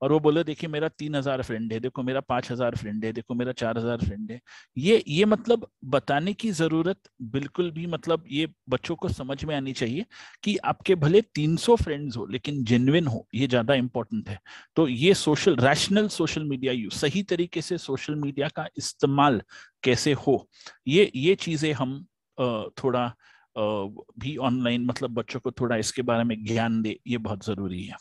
और वो बोले देखिए मेरा 3000 फ्रेंड है, देखो मेरा 5000 फ्रेंड है, देखो मेरा 4000 फ्रेंड है। ये मतलब बताने की जरूरत बिल्कुल भी, मतलब ये बच्चों को समझ में आनी चाहिए कि आपके भले 300 फ्रेंड्स हो लेकिन जेन्युइन हो, ये ज्यादा इंपॉर्टेंट है। तो ये रैशनल सोशल मीडिया यूज, सही तरीके से सोशल मीडिया का इस्तेमाल कैसे हो, ये चीजें हम थोड़ा भी ऑनलाइन, मतलब बच्चों को थोड़ा इसके बारे में ज्ञान दे, ये बहुत जरूरी है।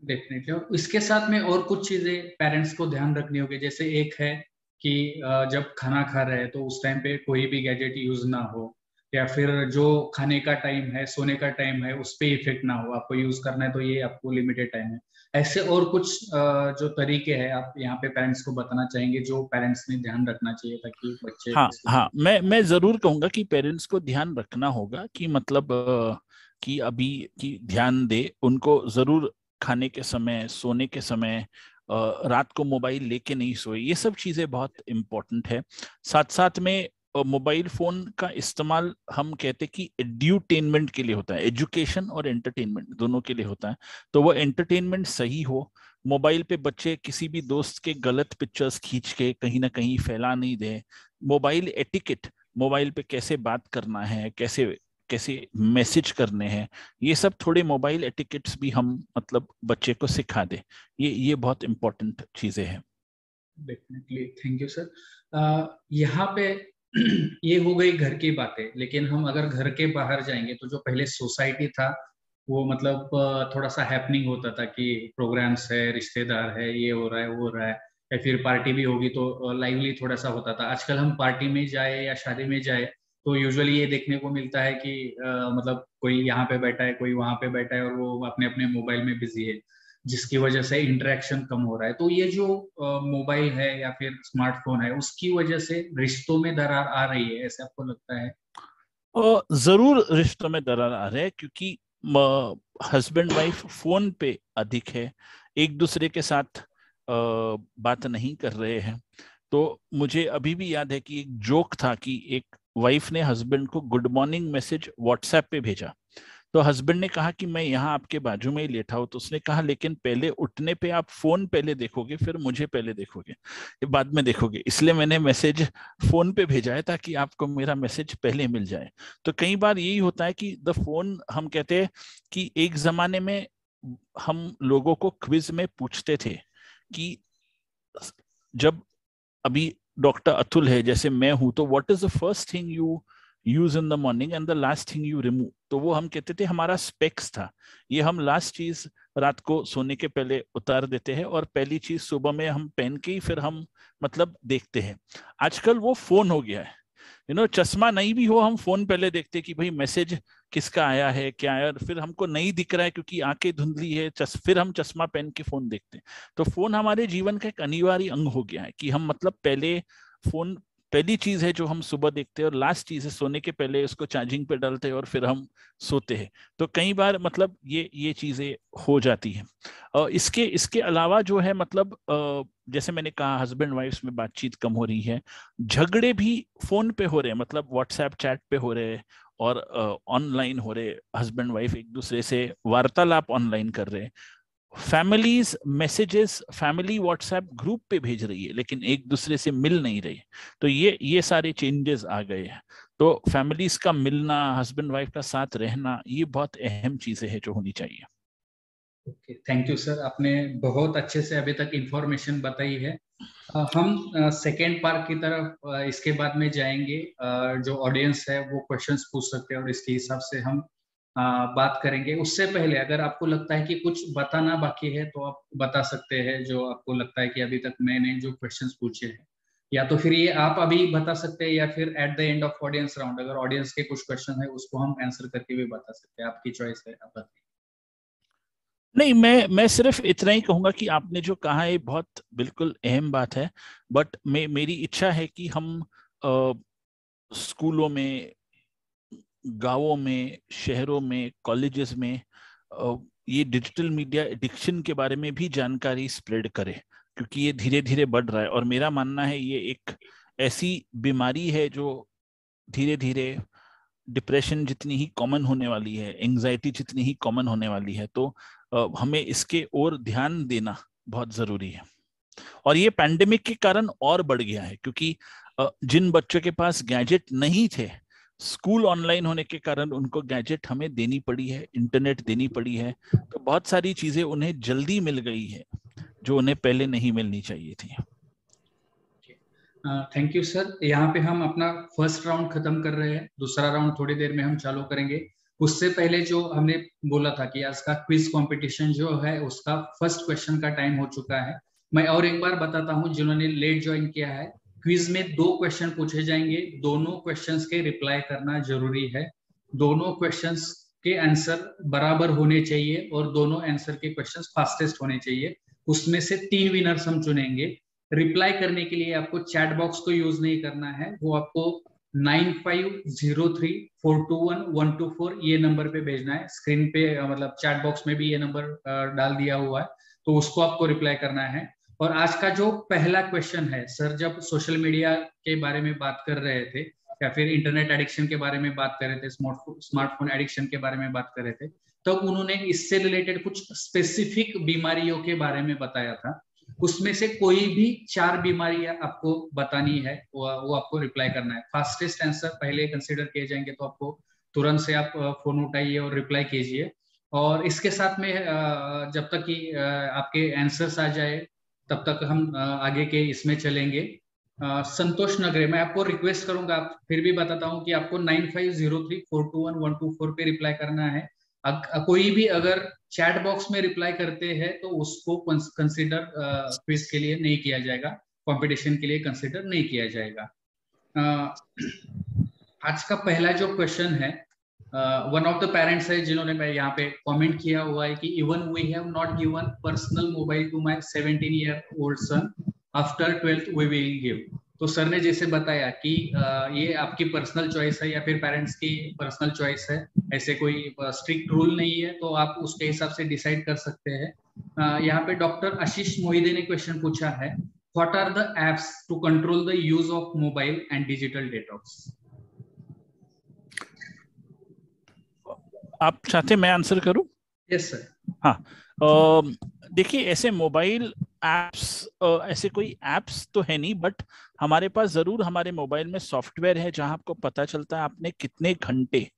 डेफिनेटली। और इसके साथ में और कुछ चीजें पेरेंट्स को ध्यान रखनी होगी। जैसे एक है कि जब खाना खा रहे हैं तो उस टाइम पे कोई भी गैजेट यूज ना हो, या फिर जो खाने का टाइम है, सोने का टाइम है, उस पर इफेक्ट ना हो। आपको यूज करना है तो ये आपको लिमिटेड टाइम है। ऐसे और कुछ जो तरीके हैं आप यहाँ पे पेरेंट्स को बताना चाहेंगे जो पेरेंट्स ने ध्यान रखना चाहिए ताकि बच्चे हाँ हाँ, मैं जरूर कहूंगा कि पेरेंट्स को ध्यान रखना होगा कि मतलब कि अभी की ध्यान दे, उनको जरूर खाने के समय, सोने के समय, रात को मोबाइल लेके नहीं सोए, ये सब चीजें बहुत इंपॉर्टेंट है। साथ साथ में मोबाइल फोन का इस्तेमाल हम कहते कि एड्यूटेनमेंट के लिए होता है, एजुकेशन और एंटरटेनमेंट दोनों के लिए होता है। तो वो एंटरटेनमेंट सही हो, मोबाइल पे बच्चे किसी भी दोस्त के गलत पिक्चर्स खींच के कहीं ना कहीं फैला नहीं दे। मोबाइल एटिकेट, मोबाइल पे कैसे बात करना है, कैसे कैसे मैसेज करने हैं, ये सब थोड़े मोबाइल एटिकेट्स भी हम मतलब बच्चे को सिखा दे। ये बहुत इंपॉर्टेंट चीजें हैं। Definitely, thank you sir. यहाँ पे ये हो गई घर की बातें, लेकिन हम अगर घर के बाहर जाएंगे तो जो पहले सोसाइटी था वो मतलब थोड़ा सा हैपनिंग होता था कि प्रोग्राम्स है, रिश्तेदार है, ये हो रहा है, वो हो रहा है, या फिर पार्टी भी होगी तो लाइवली थोड़ा सा होता था। आजकल हम पार्टी में जाए या शादी में जाए तो यूजुअली ये देखने को मिलता है कि मतलब कोई यहाँ पे बैठा है, कोई वहां पे बैठा है, और वो अपने अपने मोबाइल में बिजी है, जिसकी वजह से इंटरेक्शन कम हो रहा है। तो ये जो मोबाइल है या फिर स्मार्टफोन है, उसकी वजह से रिश्तों में दरार आ रही है, ऐसे आपको लगता है? और जरूर रिश्तों में दरार आ रहा है, क्योंकि हस्बैंड वाइफ फोन पे अधिक है, एक दूसरे के साथ बात नहीं कर रहे हैं। तो मुझे अभी भी याद है कि एक जोक था कि एक वाइफ ने हस्बैंड को गुड मॉर्निंग मैसेज व्हाट्सएप पे भेजा, तो हस्बैंड ने कहा कि मैं यहाँ आपके बाजू में ही लेटा हूं। तो उसने कहा लेकिन पहले उठने पे आप फोन पहले देखोगे, फिर मुझे पहले देखोगे, ये बाद में देखोगे, इसलिए मैंने मैसेज फोन पे भेजा है ताकि आपको मेरा मैसेज पहले मिल जाए। तो कई बार यही होता है कि द फोन, हम कहते हैं कि एक जमाने में हम लोगों को क्विज में पूछते थे कि जब अभी डॉक्टर अतुल है, जैसे मैं हूं, तो what is the first thing you use in the morning and the last thing you remove. तो वो हम कहते थे हमारा स्पेक्स था, ये हम लास्ट चीज रात को सोने के पहले उतार देते हैं और पहली चीज सुबह में हम पहन के ही फिर हम मतलब देखते हैं। आजकल वो फोन हो गया है, चश्मा नहीं भी हो हम फोन पहले देखते कि भाई मैसेज किसका आया है, क्या आया, फिर हमको नहीं दिख रहा है क्योंकि आंखें धुंधली है, फिर हम चश्मा पहन के फोन देखते हैं। तो फोन हमारे जीवन का एक अनिवार्य अंग हो गया है कि हम मतलब पहले फोन पहली चीज है जो हम सुबह देखते हैं और लास्ट चीज है सोने के पहले उसको चार्जिंग पे डालते हैं और फिर हम सोते हैं। तो कई बार मतलब ये चीजें हो जाती हैं। इसके इसके अलावा जो है मतलब जैसे मैंने कहा हस्बैंड वाइफ्स में बातचीत कम हो रही है, झगड़े भी फोन पे हो रहे हैं, मतलब व्हाट्सएप चैट पे हो रहे हैं और ऑनलाइन हो रहे, हस्बैंड वाइफ एक दूसरे से वार्तालाप ऑनलाइन कर रहे हैं। Families messages family WhatsApp group पे भेज रही है लेकिन एक दूसरे से मिल नहीं रही। तो ये सारे चेंजेस आ गए हैं। तो फैमिलीज का मिलना, हस्बैंड वाइफ का साथ रहना, ये बहुत अहम चीजें हैं जो होनी चाहिए। ओके, थैंक यू सर, आपने बहुत अच्छे से अभी तक इंफॉर्मेशन बताई है। हम सेकेंड पार्ट की तरफ इसके बाद में जाएंगे। जो ऑडियंस है वो क्वेश्चंस पूछ सकते हैं और इसके हिसाब से हम बात करेंगे। उससे पहले अगर आपको लगता है कि कुछ बताना बाकी है तो आप बता सकते हैं, जो आपको लगता है कि अभी तक मैंने जो क्वेश्चंस पूछे हैं, या तो फिर ये आप अभी बता सकते हैं या फिर at the end of audience round अगर ऑडियंस के कुछ क्वेश्चन है उसको हम आंसर करके भी बता सकते हैं। आपकी चॉइस है, आप बताइए। नहीं, मैं सिर्फ इतना ही कहूंगा कि आपने जो कहा है बहुत बिल्कुल अहम बात है। बट मेरी इच्छा है कि हम स्कूलों में, गांवों में, शहरों में, कॉलेजेस में ये डिजिटल मीडिया एडिक्शन के बारे में भी जानकारी स्प्रेड करे, क्योंकि ये धीरे धीरे बढ़ रहा है। और मेरा मानना है ये एक ऐसी बीमारी है जो धीरे धीरे डिप्रेशन जितनी ही कॉमन होने वाली है, एंजाइटी जितनी ही कॉमन होने वाली है, तो हमें इसके ओर ध्यान देना बहुत जरूरी है। और ये पैंडेमिक के कारण और बढ़ गया है, क्योंकि जिन बच्चों के पास गैजेट नहीं थे, स्कूल ऑनलाइन होने के कारण उनको गैजेट हमें देनी पड़ी है, इंटरनेट देनी पड़ी है, तो बहुत सारी चीजें उन्हें जल्दी मिल गई है जो उन्हें पहले नहीं मिलनी चाहिए थी। Thank you sir. यहाँ पे हम अपना फर्स्ट राउंड खत्म कर रहे हैं, दूसरा राउंड थोड़ी देर में हम चालू करेंगे। उससे पहले जो हमने बोला था कि आज का क्विज कंपटीशन जो है उसका फर्स्ट क्वेश्चन का टाइम हो चुका है। मैं और एक बार बताता हूँ जिन्होंने लेट ज्वाइन किया है, क्विज में 2 क्वेश्चन पूछे जाएंगे, दोनों क्वेश्चंस के रिप्लाई करना जरूरी है। दोनों क्वेश्चंस के आंसर बराबर होने चाहिए और दोनों आंसर के क्वेश्चंस फास्टेस्ट होने चाहिए। उसमें से 3 विनर्स हम चुनेंगे। रिप्लाई करने के लिए आपको चैट बॉक्स को यूज नहीं करना है, वो आपको 9503421124 ये नंबर पे भेजना है। स्क्रीन पे मतलब चैट बॉक्स में भी ये नंबर डाल दिया हुआ है, तो उसको आपको रिप्लाई करना है। और आज का जो पहला क्वेश्चन है, सर जब सोशल मीडिया के बारे में बात कर रहे थे या फिर इंटरनेट एडिक्शन के बारे में बात कर रहे थे, स्मार्टफोन एडिक्शन के बारे में बात कर रहे थे, तब उन्होंने इससे रिलेटेड कुछ स्पेसिफिक बीमारियों के बारे में बताया था। उसमें से कोई भी 4 बीमारियां आपको बतानी है, वो आपको रिप्लाई करना है। फास्टेस्ट आंसर पहले कंसीडर किए जाएंगे, तो आपको तुरंत से आप फोन उठाइए और रिप्लाई कीजिए। और इसके साथ में जब तक कि आपके आंसर्स आ जाए तब तक हम आगे के इसमें चलेंगे। संतोष नगरे, मैं आपको रिक्वेस्ट करूंगा, आप फिर भी बताता हूं कि आपको 9503421124 पे रिप्लाई करना है। कोई भी अगर चैट बॉक्स में रिप्लाई करते हैं तो उसको कंसीडर क्विज के लिए नहीं किया जाएगा, कंपटीशन के लिए कंसीडर नहीं किया जाएगा। आज का पहला जो क्वेश्चन है, वन ऑफ द पेरेंट्स है जिन्होंने यहाँ पे कमेंट किया हुआ है कि even we have not given personal mobile to my 17-year-old son, after 12th we will give. तो सर ने जैसे बताया कि ये आपकी पर्सनल चॉइस है या फिर पेरेंट्स की पर्सनल चॉइस है, ऐसे कोई स्ट्रिक्ट रूल नहीं है, तो आप उसके हिसाब से डिसाइड कर सकते हैं। यहाँ पे डॉक्टर आशीष मोहिदे ने क्वेश्चन पूछा है, what are the apps to control the use of mobile and digital detox? आप चाहते मैं आंसर करूं? Yes sir. हाँ, देखिए ऐसे मोबाइल एप्स, ऐसे कोई एप्स तो है नहीं, बट हमारे पास जरूर हमारे मोबाइल में सॉफ्टवेयर है जहां आपको पता चलता है आपने कितने घंटे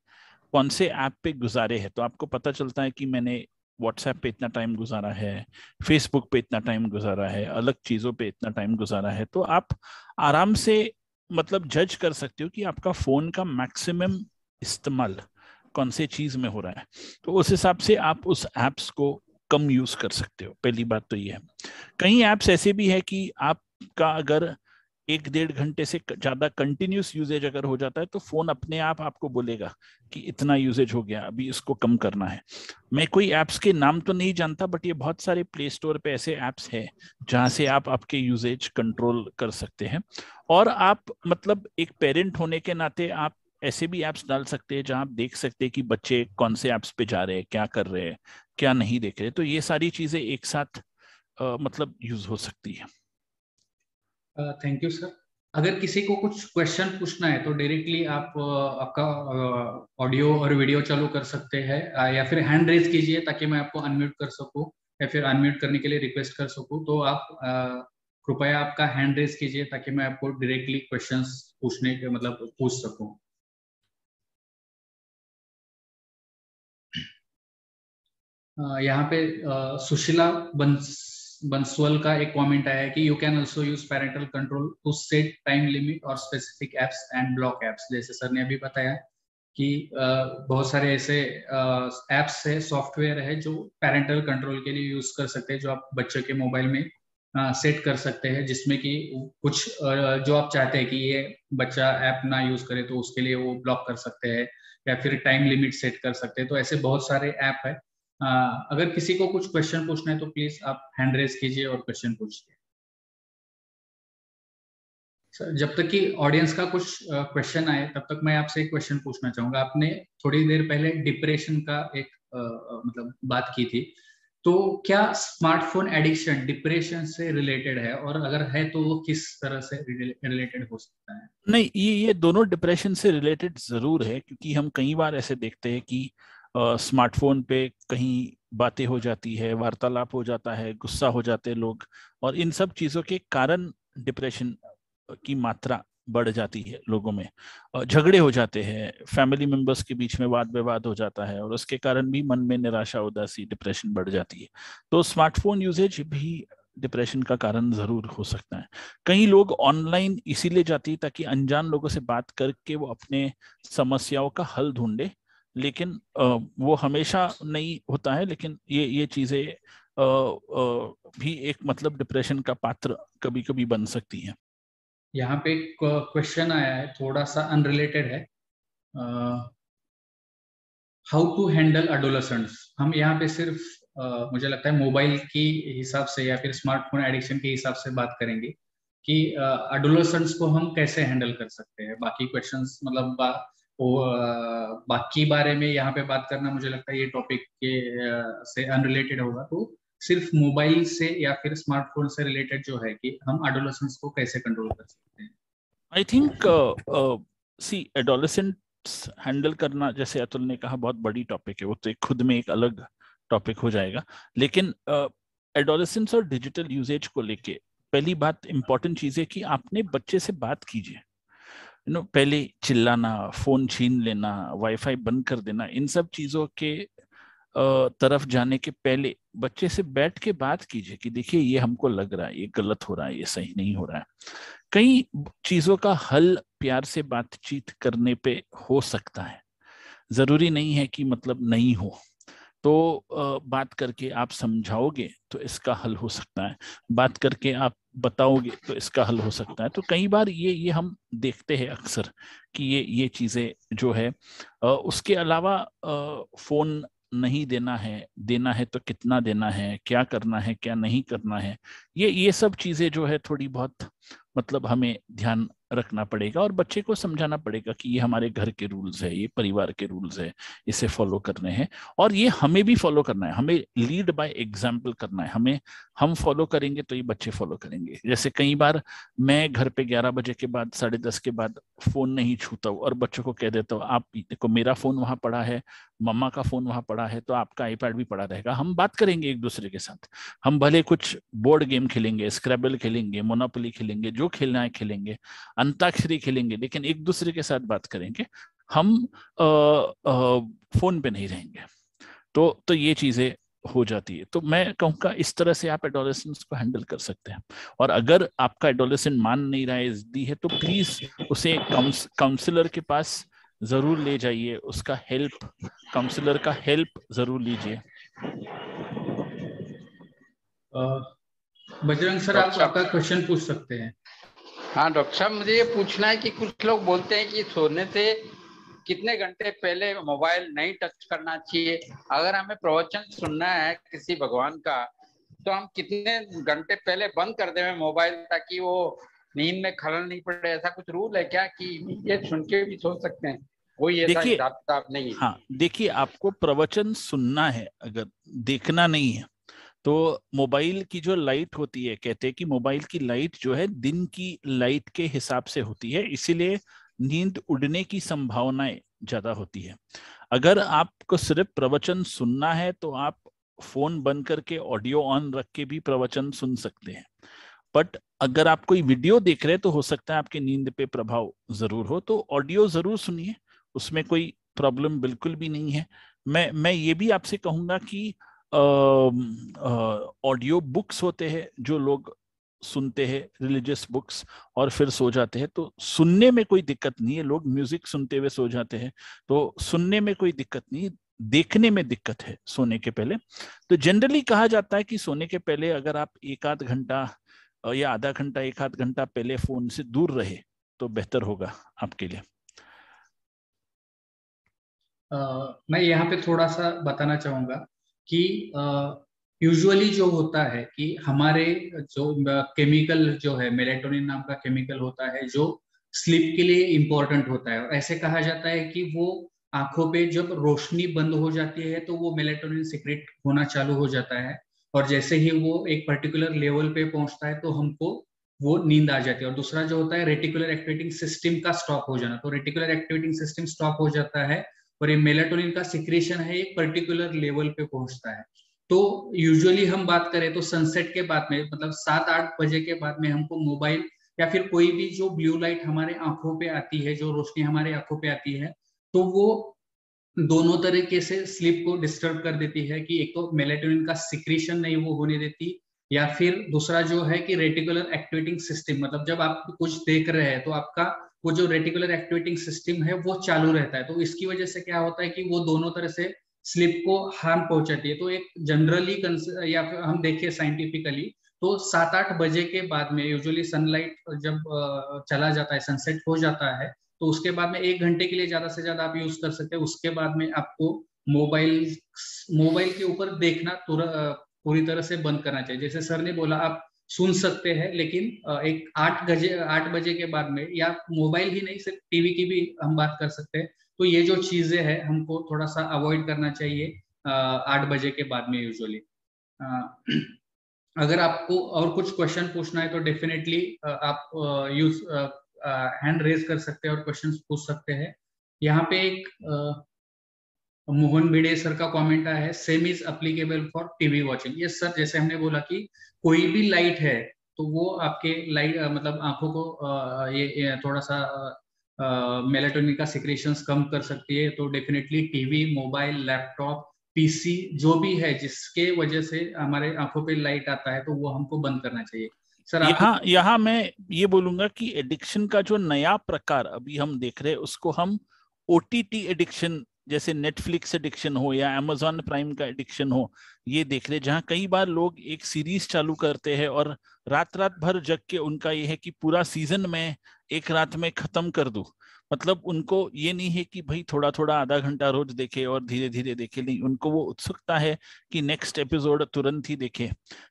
कौन से ऐप पे गुजारे हैं। तो आपको पता चलता है कि मैंने व्हाट्सएप पे इतना टाइम गुजारा है, फेसबुक पे इतना टाइम गुजारा है, अलग चीजों पे इतना टाइम गुजारा है। तो आप आराम से मतलब जज कर सकते हो कि आपका फोन का मैक्सिमम इस्तेमाल कौन से चीज में हो रहा है। तो उस हिसाब से आप उस एप्स को कम यूज कर सकते हो। पहली बात तो ये है। कई एप्स ऐसे भी है कि आपका अगर 1-1.5 घंटे से ज्यादा कंटिन्यूस यूजेज अगर हो जाता है तो फोन अपने आप आपको बोलेगा कि इतना यूजेज हो गया, अभी इसको कम करना है। मैं कोई एप्स के नाम तो नहीं जानता, बट ये बहुत सारे प्ले स्टोर पे ऐसे एप्स हैं जहां से आप आपके यूजेज कंट्रोल कर सकते हैं। और आप मतलब एक पेरेंट होने के नाते आप ऐसे भी एप्स डाल सकते हैं जहां आप देख सकते हैं कि बच्चे कौन से एप्स पे जा रहे हैं, क्या कर रहे हैं, क्या नहीं देख रहे। तो ये सारी चीजें एक साथ मतलब यूज हो सकती है। Thank you sir. अगर किसी को कुछ क्वेश्चन पूछना है तो डायरेक्टली आप आपका ऑडियो और वीडियो चालू कर सकते हैं, या फिर हैंड रेज कीजिए ताकि मैं आपको अनम्यूट कर सकूं, या फिर अनम्यूट करने के लिए रिक्वेस्ट कर सकूं। तो आप कृपया आपका हैंड रेज कीजिए ताकि मैं आपको डायरेक्टली क्वेश्चंस पूछने के मतलब पूछ सकूं। यहाँ पे सुशीला बंसवाल का एक कमेंट आया है कि you can also use parental control to set time limit और specific apps and block apps. जैसे सर ने अभी बताया कि बहुत सारे ऐसे एप्स है, सॉफ्टवेयर है जो पैरेंटल कंट्रोल के लिए यूज कर सकते हैं, जो आप बच्चों के मोबाइल में सेट कर सकते हैं, जिसमें कि कुछ जो आप चाहते हैं कि ये बच्चा ऐप ना यूज करे तो उसके लिए वो ब्लॉक कर सकते हैं, या फिर टाइम लिमिट सेट कर सकते हैं। तो ऐसे बहुत सारे ऐप है। अगर किसी को कुछ क्वेश्चन पूछना है तो प्लीज आप हैंड रेज कीजिए और क्वेश्चन पूछिए। सर, जब तक कि ऑडियंस का कुछ क्वेश्चन आए तब तक मैं आपसे एक क्वेश्चन पूछना चाहूंगा। आपने थोड़ी देर पहले डिप्रेशन का एक मतलब बात की थी, तो क्या स्मार्टफोन एडिक्शन डिप्रेशन से रिलेटेड है, और अगर है तो वो किस तरह से रिलेटेड हो सकता है? नहीं, ये दोनों डिप्रेशन से रिलेटेड जरूर है, क्योंकि हम कई बार ऐसे देखते हैं कि स्मार्टफोन पे कहीं बातें हो जाती है, वार्तालाप हो जाता है, गुस्सा हो जाते हैं लोग, और इन सब चीजों के कारण डिप्रेशन की मात्रा बढ़ जाती है लोगों में। झगड़े हो जाते हैं, फैमिली मेंबर्स के बीच में वाद विवाद हो जाता है, और उसके कारण भी मन में निराशा, उदासी, डिप्रेशन बढ़ जाती है। तो स्मार्टफोन यूजेज भी डिप्रेशन का कारण जरूर हो सकता है। कई लोग ऑनलाइन इसीलिए जाती है ताकि अनजान लोगों से बात करके वो अपने समस्याओं का हल ढूंढे, लेकिन वो हमेशा नहीं होता है। लेकिन ये चीजें भी एक मतलब डिप्रेशन का पात्र कभी कभी बन सकती हैं। यहाँ पे एक क्वेश्चन आया है, थोड़ा सा अनरिलेटेड है। How to handle adolescents. हम यहाँ पे सिर्फ मुझे लगता है मोबाइल की हिसाब से या फिर स्मार्टफोन एडिक्शन के हिसाब से बात करेंगे कि एडोलसेंट्स को हम कैसे हैंडल कर सकते हैं। बाकी क्वेश्चंस मतलब बाकी बारे में यहाँ पे बात करना मुझे लगता है ये टॉपिक के से अनरिलेटेड होगा। तो सिर्फ मोबाइल से या फिर स्मार्टफोन से रिलेटेड जो है कि हम एडोलसेंट्स को कैसे कंट्रोल कर सकते हैं। I think see adolescents handle करना, जैसे अतुल ने कहा, बहुत बड़ी टॉपिक है, वो तो एक खुद में एक अलग टॉपिक हो जाएगा। लेकिन एडोलेसेंट्स और डिजिटल यूजेज को लेके पहली बात इंपॉर्टेंट चीज है कि आपने बच्चे से बात कीजिए। पहले चिल्लाना, फोन छीन लेना, वाईफाई बंद कर देना, इन सब चीजों के तरफ जाने के पहले बच्चे से बैठ के बात कीजिए कि देखिए ये हमको लग रहा है, ये गलत हो रहा है, ये सही नहीं हो रहा है। कई चीजों का हल प्यार से बातचीत करने पे हो सकता है, जरूरी नहीं है कि मतलब नहीं हो। तो बात करके आप समझाओगे तो इसका हल हो सकता है, बात करके आप बताओगे तो इसका हल हो सकता है। तो कई बार ये हम देखते हैं अक्सर कि ये चीजें जो है। उसके अलावा फोन नहीं देना है, देना है तो कितना देना है, क्या करना है क्या नहीं करना है, ये सब चीजें जो है थोड़ी बहुत मतलब हमें ध्यान रखना पड़ेगा और बच्चे को समझाना पड़ेगा कि ये हमारे घर के रूल्स है, ये परिवार के रूल्स है, इसे फॉलो करने हैं और ये हमें भी फॉलो करना है। हमें लीड बाय एग्जाम्पल करना है। हम फॉलो करेंगे तो ये बच्चे फॉलो करेंगे। जैसे कई बार मैं घर पे 11 बजे के बाद, 10:30 के बाद फोन नहीं छूता हूँ और बच्चों को कह देता हूँ, आप देखो मेरा फोन वहां पड़ा है, मम्मा का फोन वहां पड़ा है, तो आपका आईपैड भी पड़ा रहेगा। हम बात करेंगे एक दूसरे के साथ। हम भले कुछ बोर्ड गेम खेलेंगे, स्क्रैबल खेलेंगे, मोनोपोली खेलेंगे, जो खेलना है खेलेंगे, अंताक्षरी खेलेंगे, लेकिन एक दूसरे के साथ बात करेंगे। हम फोन पे नहीं रहेंगे। तो ये चीजें हो जाती है। तो मैं कहूँगा इस तरह से आप एडोलेसेंस को हैंडल कर सकते हैं। और अगर आपका एडोलेसेंट मान नहीं रहा है, जिद्दी है, तो प्लीज उसे काउंसलर के पास जरूर ले जाइए। उसका हेल्प, काउंसलर का हेल्प जरूर लीजिए। बजरंग सर, आप आपका क्वेश्चन पूछ सकते हैं। हाँ डॉक्टर साहब, मुझे ये पूछना है कि कुछ लोग बोलते हैं कि सोने से कितने घंटे पहले मोबाइल नहीं टच करना चाहिए। अगर हमें प्रवचन सुनना है किसी भगवान का, तो हम कितने घंटे पहले बंद कर दें मोबाइल, ताकि वो नींद में खलल नहीं पड़े? ऐसा कुछ रूल है क्या कि ये सुन के भी सो सकते हैं? कोई ऐसा हिसाब किताब नहीं है? हाँ देखिए, आपको प्रवचन सुनना है, अगर देखना नहीं है, तो मोबाइल की जो लाइट होती है, कहते हैं कि मोबाइल की लाइट जो है दिन की लाइट के हिसाब से होती है, इसीलिए नींद उड़ने की संभावनाएं ज्यादा होती है। अगर आपको सिर्फ प्रवचन सुनना है तो आप फोन बंद करके ऑडियो ऑन रख के भी प्रवचन सुन सकते हैं। बट अगर आप कोई वीडियो देख रहे हैं तो हो सकता है आपकी नींद पे प्रभाव जरूर हो, तो ऑडियो जरूर सुनिए, उसमें कोई प्रॉब्लम बिल्कुल भी नहीं है। मैं ये भी आपसे कहूंगा कि ऑडियो बुक्स होते हैं जो लोग सुनते हैं, रिलीजियस बुक्स, और फिर सो जाते हैं, तो सुनने में कोई दिक्कत नहीं है। लोग म्यूजिक सुनते हुए सो जाते हैं, तो सुनने में कोई दिक्कत नहीं, देखने में दिक्कत है सोने के पहले। तो जनरली कहा जाता है कि सोने के पहले अगर आप एक आध घंटा या आधा घंटा, एक आध घंटा पहले फोन से दूर रहे तो बेहतर होगा आपके लिए। मैं यहाँ पे थोड़ा सा बताना चाहूंगा कि यूजुअली जो होता है कि हमारे जो केमिकल जो है, मेलेटोनिन नाम का केमिकल होता है जो स्लीप के लिए इंपॉर्टेंट होता है, और ऐसे कहा जाता है कि वो आंखों पे जब रोशनी बंद हो जाती है तो वो मेलेटोनिन सिक्रेट होना चालू हो जाता है, और जैसे ही वो एक पर्टिकुलर लेवल पे पहुंचता है तो हमको वो नींद आ जाती है। और दूसरा जो होता है रेटिकुलर एक्टिवेटिंग सिस्टम का स्टॉप हो जाना, तो रेटिकुलर एक्टिवेटिंग सिस्टम स्टॉप हो जाता है और ये मेलाटोनिन का सिक्रेशन है एक पर्टिकुलर लेवल पे पहुंचता है। तो यूजुअली हम बात करें तो सनसेट के बाद में, मतलब 7-8 बजे के बाद में हमको मोबाइल या फिर कोई भी जो ब्लू लाइट हमारे आंखों पे आती है, जो रोशनी हमारे आंखों पे आती है, तो वो दोनों तरीके से स्लीप को डिस्टर्ब कर देती है कि एक तो मेलेटोनिन का सिक्रेशन नहीं वो होने देती, या फिर दूसरा जो है कि रेटिकुलर एक्टिवेटिंग सिस्टम, मतलब जब आप कुछ देख रहे हैं तो आपका वो जो रेटिकुलर एक्टिवेटिंग सिस्टम है वो चालू रहता है। तो इसकी वजह से क्या होता है कि वो दोनों तरह से स्लीप को हार्म पहुंचाती है। तो एक जनरली या फिर हम देखें साइंटिफिकली, तो 7-8 बजे के बाद में यूजुअली सनलाइट जब चला जाता है, सनसेट हो जाता है, तो उसके बाद में 1 घंटे के लिए ज्यादा से ज्यादा आप यूज कर सकते हैं। उसके बाद में आपको मोबाइल मोबाइल के ऊपर देखना पूरी तरह से बंद करना चाहिए। जैसे सर ने बोला, आप सुन सकते हैं, लेकिन एक 8 बजे के बाद में, या मोबाइल ही नहीं सिर्फ टीवी की भी हम बात कर सकते हैं। तो ये जो चीजें हैं हमको थोड़ा सा अवॉइड करना चाहिए 8 बजे के बाद में यूजुअली। अगर आपको और कुछ क्वेश्चन पूछना है तो डेफिनेटली आप यूज हैंड रेज कर सकते हैं और क्वेश्चन पूछ सकते हैं। यहाँ पे एक मोहन भिड़े सर का कमेंट आया है, same is applicable for TV watching. ये सर, जैसे हमने बोला कि कोई भी लाइट है तो वो आपके लाइट मतलब आंखों को ये थोड़ा सा मेलाटोनिन का सिक्रेशंस कम कर सकती है। तो definitely TV, mobile, laptop, PC जो भी है जिसके वजह से हमारे आंखों पे लाइट आता है, तो वो हमको बंद करना चाहिए। सर यहाँ मैं ये बोलूंगा कि एडिक्शन का जो नया प्रकार अभी हम देख रहे हैं उसको हम ओटीटी एडिक्शन, जैसे नेटफ्लिक्स एडिक्शन हो या अमेजॉन प्राइम का एडिक्शन हो, ये देख रहे, जहां कई बार लोग एक सीरीज चालू करते हैं और रात भर जग के उनका ये है कि पूरा सीजन में एक रात में खत्म कर दूं। मतलब उनको ये नहीं है कि भाई थोड़ा थोड़ा आधा घंटा रोज देखे और धीरे धीरे देखे, नहीं, उनको वो उत्सुकता है कि नेक्स्ट एपिसोड तुरंत ही देखे।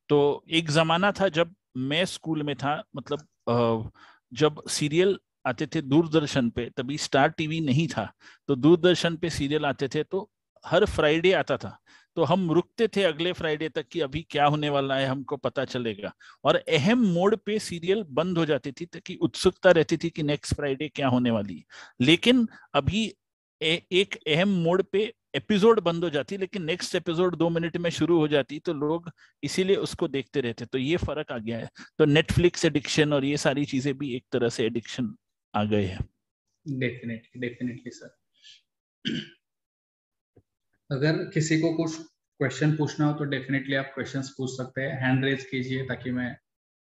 तो एक जमाना था जब मैं स्कूल में था, मतलब जब सीरियल आते थे दूरदर्शन पे, तभी स्टार टीवी नहीं था, तो दूरदर्शन पे सीरियल आते थे, तो हर फ्राइडे आता था, तो हम रुकते थे अगले फ्राइडे तक कि अभी क्या होने वाला है, हमको पता चलेगा। और अहम मोड़ पे सीरियल बंद हो जाती थी ताकि उत्सुकता रहती थी कि नेक्स्ट फ्राइडे क्या होने वाली है। लेकिन अभी एक अहम मोड़ पे एपिसोड बंद हो जाती, लेकिन नेक्स्ट एपिसोड 2 मिनट में शुरू हो जाती, तो लोग इसीलिए उसको देखते रहते। तो ये फर्क आ गया है। तो नेटफ्लिक्स एडिक्शन और ये सारी चीजें भी एक तरह से एडिक्शन आ गए हैं। Definitely sir. अगर किसी को कुछ क्वेश्चन पूछना हो तो डेफिनेटली आप क्वेश्चंस पूछ सकते हैं, हैंड रेज कीजिए ताकि मैं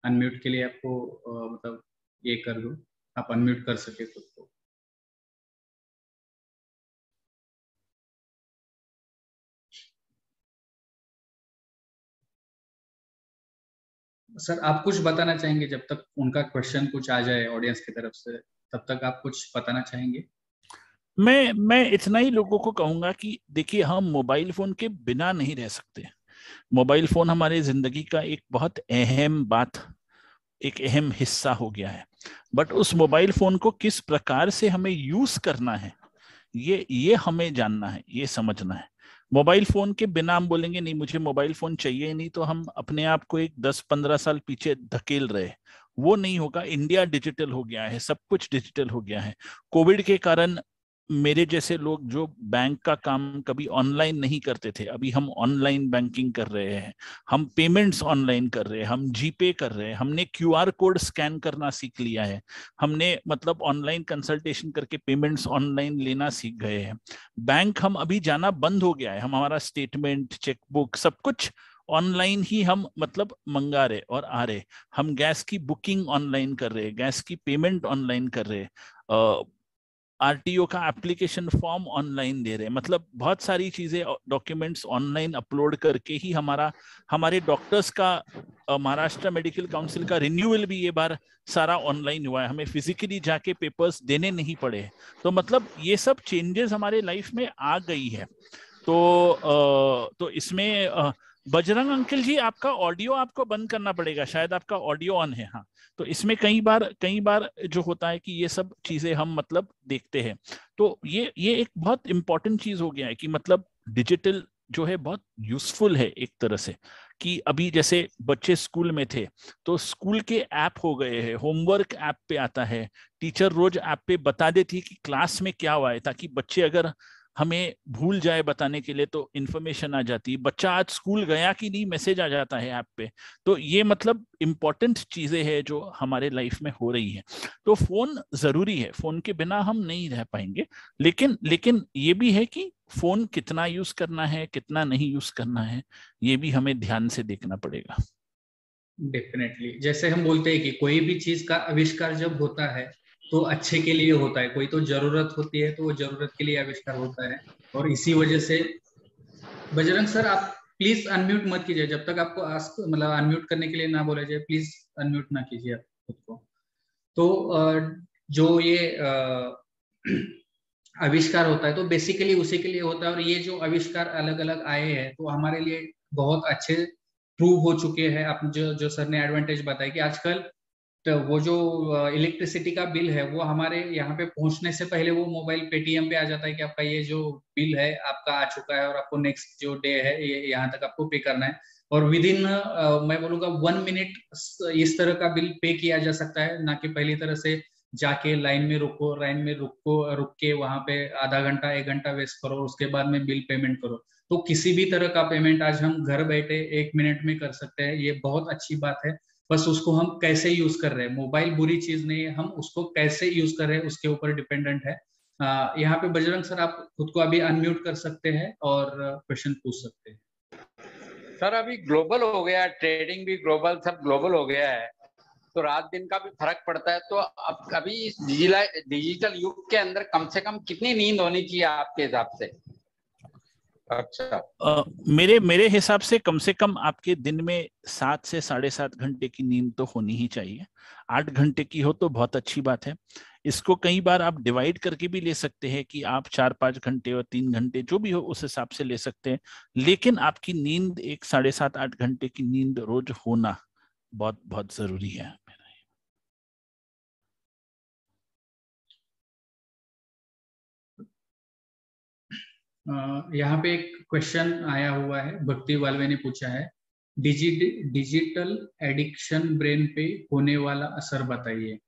अनम्यूट के लिए आपको मतलब ये कर दूं, आप अनम्यूट कर सके खुद को। सर आप कुछ बताना चाहेंगे जब तक उनका क्वेश्चन कुछ आ जाए ऑडियंस की तरफ से, तब तक आप कुछ बताना चाहेंगे? मैं इतना ही लोगों को कहूंगा कि देखिए, हम मोबाइल फोन के बिना नहीं रह सकते। मोबाइल फोन हमारे जिंदगी का एक बहुत अहम बात, एक अहम हिस्सा हो गया है। बट उस मोबाइल फोन को किस प्रकार से हमें यूज करना है, ये हमें जानना है, ये समझना है। मोबाइल फोन के बिना हम बोलेंगे नहीं मुझे मोबाइल फोन चाहिए नहीं, तो हम अपने आप को एक 10-15 साल पीछे धकेल रहे। वो नहीं होगा। इंडिया डिजिटल हो गया है, सब कुछ डिजिटल हो गया है। कोविड के कारण मेरे जैसे लोग जो बैंक का काम कभी ऑनलाइन नहीं करते थे, अभी हम ऑनलाइन बैंकिंग कर रहे हैं, हम पेमेंट्स ऑनलाइन कर रहे हैं, हम जीपे कर रहे हैं, हमने क्यूआर कोड स्कैन करना सीख लिया है, हमने मतलब ऑनलाइन कंसल्टेशन करके पेमेंट्स ऑनलाइन लेना सीख गए हैं। बैंक हम अभी जाना बंद हो गया है, हम हमारा स्टेटमेंट, चेकबुक, सब कुछ ऑनलाइन ही हम मतलब मंगा रहे और आ रहे। हम गैस की बुकिंग ऑनलाइन कर रहे हैं, गैस की पेमेंट ऑनलाइन कर रहे हैं, आरटीओ का एप्लीकेशन फॉर्म ऑनलाइन दे रहे हैं। मतलब बहुत सारी चीजें, डॉक्यूमेंट्स ऑनलाइन अपलोड करके ही हमारे डॉक्टर्स का महाराष्ट्र मेडिकल काउंसिल का रिन्यूअल भी ये बार सारा ऑनलाइन हुआ है, हमें फिजिकली जाके पेपर्स देने नहीं पड़े। तो मतलब ये सब चेंजेस हमारे लाइफ में आ गई है। तो इसमें बजरंग अंकल जी, आपका ऑडियो आपको बंद करना पड़ेगा, शायद आपका ऑडियो ऑन है। हाँ, तो इसमें कई बार जो होता है कि ये सब चीजें हम मतलब देखते हैं। तो ये एक बहुत इंपॉर्टेंट चीज हो गया है कि मतलब डिजिटल जो है बहुत यूजफुल है एक तरह से। कि अभी जैसे बच्चे स्कूल में थे तो स्कूल के ऐप हो गए हैं, होमवर्क ऐप पे आता है, टीचर रोज ऐप पे बता देती है कि क्लास में क्या हुआ है, ताकि बच्चे अगर हमें भूल जाए बताने के लिए तो इन्फॉर्मेशन आ जाती है। बच्चा आज स्कूल गया कि नहीं, मैसेज आ जाता है ऐप पे। तो ये मतलब इम्पोर्टेंट चीजें हैं जो हमारे लाइफ में हो रही है। तो फोन जरूरी है, फोन के बिना हम नहीं रह पाएंगे। लेकिन ये भी है कि फोन कितना यूज करना है, कितना नहीं यूज करना है, ये भी हमें ध्यान से देखना पड़ेगा। डेफिनेटली, जैसे हम बोलते हैं कि कोई भी चीज का आविष्कार जब होता है तो अच्छे के लिए होता है, कोई तो जरूरत होती है तो वो जरूरत के लिए आविष्कार होता है। और इसी वजह से बजरंग सर आप प्लीज अनम्यूट मत कीजिए, जब तक आपको आस्क मतलब अनम्यूट करने के लिए ना बोला जाए प्लीज अनम्यूट ना कीजिए आप खुद को। तो जो ये आविष्कार होता है तो बेसिकली उसी के लिए होता है, और ये जो आविष्कार अलग अलग आए हैं तो हमारे लिए बहुत अच्छे प्रूव हो चुके हैं। आप जो सर ने एडवांटेज बताया कि आजकल तो वो जो इलेक्ट्रिसिटी का बिल है वो हमारे यहाँ पे पहुंचने से पहले वो मोबाइल पेटीएम पे आ जाता है कि आपका ये जो बिल है आपका आ चुका है और आपको नेक्स्ट जो डे है ये यहाँ तक आपको पे करना है। और विद इन मैं बोलूंगा 1 मिनट इस तरह का बिल पे किया जा सकता है, ना कि पहली तरह से जाके रुक के वहां पे आधा घंटा 1 घंटा वेस्ट करो, उसके बाद में बिल पेमेंट करो। तो किसी भी तरह का पेमेंट आज हम घर बैठे 1 मिनट में कर सकते हैं, ये बहुत अच्छी बात है। बस उसको हम कैसे यूज कर रहे हैं, मोबाइल बुरी चीज नहीं है, हम उसको कैसे यूज कर रहे हैं उसके ऊपर डिपेंडेंट है। यहाँ पे बजरंग सर आप खुद को अभी अनम्यूट कर सकते हैं और क्वेश्चन पूछ सकते हैं। सर अभी ग्लोबल हो गया, ट्रेडिंग भी ग्लोबल, सब ग्लोबल हो गया है, तो रात दिन का भी फर्क पड़ता है। तो अब अभी इस डिजिटल युग के अंदर कम से कम कितनी नींद होनी चाहिए आपके हिसाब से? अच्छा, मेरे हिसाब से कम आपके दिन में 7 से 7.5 घंटे की नींद तो होनी ही चाहिए। 8 घंटे की हो तो बहुत अच्छी बात है। इसको कई बार आप डिवाइड करके भी ले सकते हैं कि आप 4-5 घंटे और 3 घंटे जो भी हो उस हिसाब से ले सकते हैं। लेकिन आपकी नींद एक 7.5-8 घंटे की नींद रोज होना बहुत बहुत जरूरी है। यहाँ पे एक क्वेश्चन आया हुआ है, भक्ति वालवे ने पूछा है, डिजिटल एडिक्शन ब्रेन पे होने वाला असर बताइए।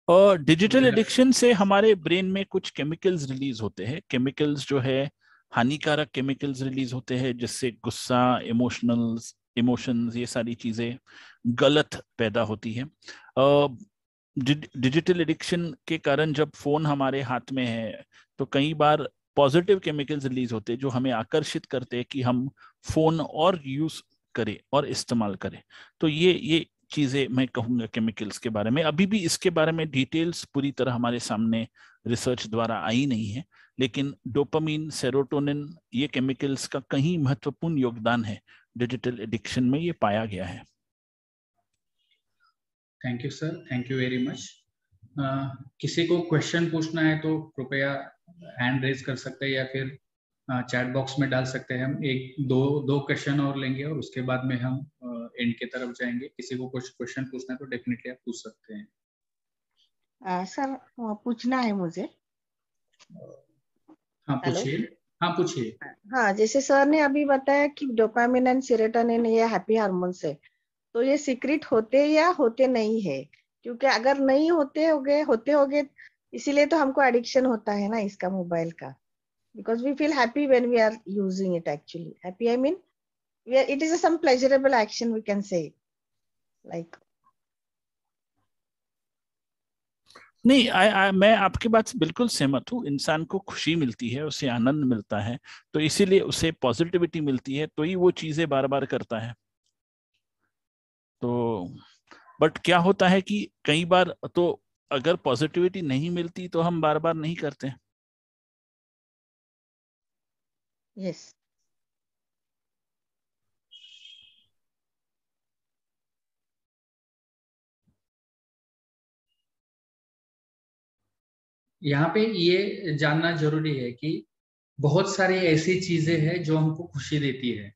और डिजिटल एडिक्शन से हमारे ब्रेन में कुछ केमिकल्स रिलीज होते हैं। केमिकल्स जो है हानिकारक केमिकल्स रिलीज होते हैं, जिससे गुस्सा, इमोशंस, ये सारी चीजें गलत पैदा होती है। डिजिटल एडिक्शन के कारण जब फोन हमारे हाथ में है तो कई बार पॉजिटिव केमिकल्स रिलीज होते हैं जो हमें आकर्षित करते हैं कि हम फोन और यूज करें और इस्तेमाल करें। तो ये चीजें मैं कहूंगा केमिकल्स के बारे में। अभी भी इसके बारे में डिटेल्स पूरी तरह हमारे सामने रिसर्च द्वारा आई नहीं है, लेकिन डोपामीन, सेरोटोनिन, ये केमिकल्स का कहीं महत्वपूर्ण योगदान है डिजिटल एडिक्शन में, ये पाया गया है। Thank you sir, thank you very much. किसी को क्वेश्चन पूछना है तो कृपया हैंड रेज कर सकते हैं या फिर चैट बॉक्स में डाल सकते हैं। हम एक दो क्वेश्चन और लेंगे और उसके बाद में हम एंड के तरफ जाएंगे। किसी को कुछ क्वेश्चन पूछना है तो डेफिनेटली आप पूछ सकते हैं। सर पूछना है मुझे। हाँ पूछिए। हाँ पूछिए। हाँ, जैसे सर ने अभी बताया कि डोपामिन एंड सेरोटोनिन ये हैप्पी हार्मोन्स है, तो ये सीक्रेट होते या होते नहीं है? क्योंकि अगर नहीं होते होगे इसीलिए तो हमको एडिक्शन होता है ना इसका, मोबाइल का। Because we feel happy when we are using it actually. Happy, I mean, it is some pleasurable action we can say. Like. नहीं, मैं आपकी बात से बिल्कुल सहमत हूँ। इंसान को खुशी मिलती है, उसे आनंद मिलता है, तो इसीलिए उसे पॉजिटिविटी मिलती है, तो ही वो चीजें बार बार करता है। तो बट क्या होता है कि कई बार तो अगर पॉजिटिविटी नहीं मिलती तो हम बार बार नहीं करते। Yes. यहाँ पे ये जानना जरूरी है कि बहुत सारी ऐसी चीजें हैं जो हमको खुशी देती है,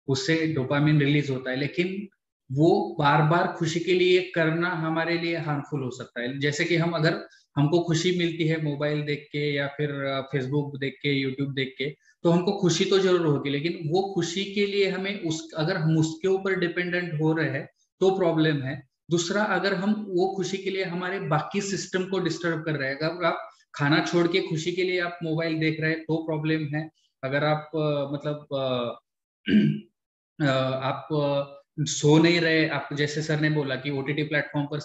उससे डोपामिन रिलीज होता है, लेकिन वो बार बार खुशी के लिए करना हमारे लिए हार्मफुल हो सकता है। जैसे कि अगर हमको खुशी मिलती है मोबाइल देख के या फिर फेसबुक देख के, यूट्यूब देख के, तो हमको खुशी तो जरूर होगी, लेकिन वो खुशी के लिए हमें अगर हम उसके ऊपर डिपेंडेंट हो रहे हैं तो प्रॉब्लम है। दूसरा, अगर हम वो खुशी के लिए हमारे बाकी सिस्टम को डिस्टर्ब कर रहे हैं, अगर आप खाना छोड़ के खुशी के लिए आप मोबाइल देख रहे हैं तो प्रॉब्लम है। अगर आप आप सो नहीं रहे, आप जैसे सर ने बोला कि ओटीटी प्लेटफॉर्म पर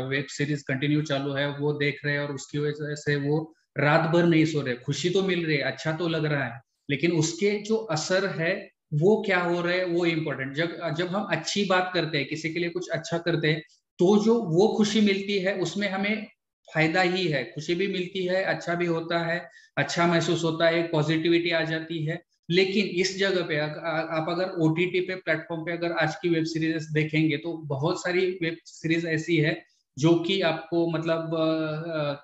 वेब सीरीज कंटिन्यू चालू है, वो देख रहे हैं और उसकी वजह से वो रात भर नहीं सो रहे, खुशी तो मिल रही है, अच्छा तो लग रहा है, लेकिन उसके जो असर है वो क्या हो रहा है वो इम्पोर्टेंट। जब हम अच्छी बात करते हैं, किसी के लिए कुछ अच्छा करते हैं, तो जो वो खुशी मिलती है उसमें हमें फायदा ही है, खुशी भी मिलती है, अच्छा भी होता है, अच्छा महसूस होता है, पॉजिटिविटी आ जाती है। लेकिन इस जगह पे आप अगर ओटीटी पे प्लेटफॉर्म पे अगर आज की वेब सीरीज देखेंगे तो बहुत सारी वेब सीरीज ऐसी है जो कि आपको मतलब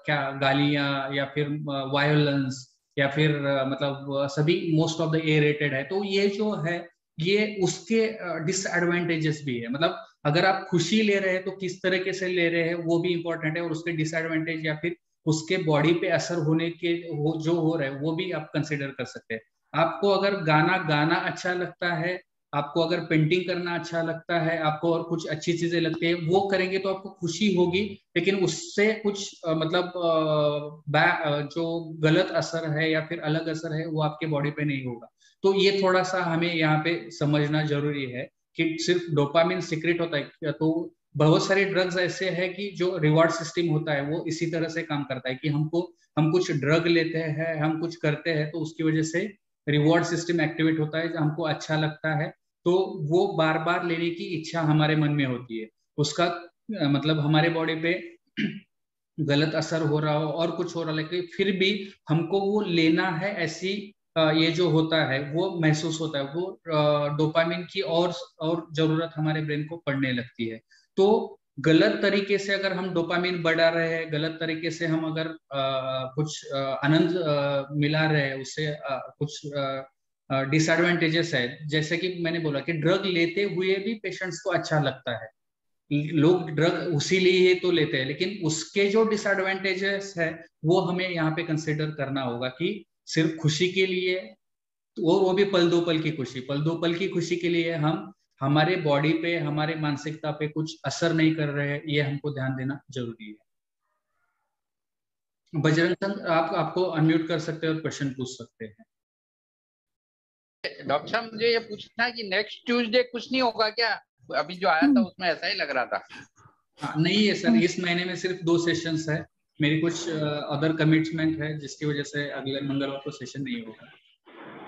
क्या गालियां या फिर वायलेंस या फिर मतलब सभी most of the A rated है। तो ये जो है ये उसके डिसएडवांटेजेस भी है। मतलब अगर आप खुशी ले रहे हैं तो किस तरीके से ले रहे हैं वो भी इंपॉर्टेंट है, और उसके डिसएडवांटेज या फिर उसके बॉडी पे असर होने के जो हो रहा है वो भी आप कंसिडर कर सकते हैं। आपको अगर गाना अच्छा लगता है, आपको अगर पेंटिंग करना अच्छा लगता है, आपको और कुछ अच्छी चीजें लगती है, वो करेंगे तो आपको खुशी होगी, लेकिन उससे कुछ मतलब जो गलत असर है या फिर अलग असर है वो आपके बॉडी पे नहीं होगा। तो ये थोड़ा सा हमें यहाँ पे समझना जरूरी है कि सिर्फ डोपामिन सीक्रेट होता है, तो बहुत सारे ड्रग्स ऐसे हैं कि जो रिवॉर्ड सिस्टम होता है वो इसी तरह से काम करता है कि हम कुछ ड्रग लेते हैं, हम कुछ करते हैं, तो उसकी वजह से रिवॉर्ड सिस्टम एक्टिवेट होता है, हमको अच्छा लगता है, तो वो बार बार लेने की इच्छा हमारे मन में होती है। उसका मतलब हमारे बॉडी पे गलत असर हो रहा हो और कुछ हो रहा, लेकिन फिर भी हमको वो लेना है, ऐसी ये जो होता है वो महसूस होता है, वो डोपामिन की और जरूरत हमारे ब्रेन को पड़ने लगती है। तो गलत तरीके से अगर हम डोपामिन बढ़ा रहे हैं, गलत तरीके से हम अगर कुछ आनंद मिला रहे हैं, उससे कुछ डिसएडवांटेजेस है। जैसे कि मैंने बोला कि ड्रग लेते हुए भी पेशेंट्स को अच्छा लगता है, लोग ड्रग उसी लिए तो लेते हैं, लेकिन उसके जो डिसएडवांटेजेस है वो हमें यहाँ पे कंसिडर करना होगा कि सिर्फ खुशी के लिए, वो भी पल दो पल की खुशी, पल दो पल की खुशी के लिए हम हमारे बॉडी पे, हमारे मानसिकता पे कुछ असर नहीं कर रहे हैं, ये हमको ध्यान देना जरूरी है। बजरंग सर, आप आपको अनम्यूट कर सकते हैं और क्वेश्चन पूछ सकते हैं। डॉक्टर साहब मुझे ये पूछना है कि नेक्स्ट ट्यूसडे कुछ नहीं होगा क्या? अभी जो आया था उसमें ऐसा ही लग रहा था। नहीं है सर, इस महीने में सिर्फ 2 सेशंस है। मेरी कुछ अदर कमिटमेंट है जिसकी वजह से अगले मंगलवार को सेशन नहीं होगा।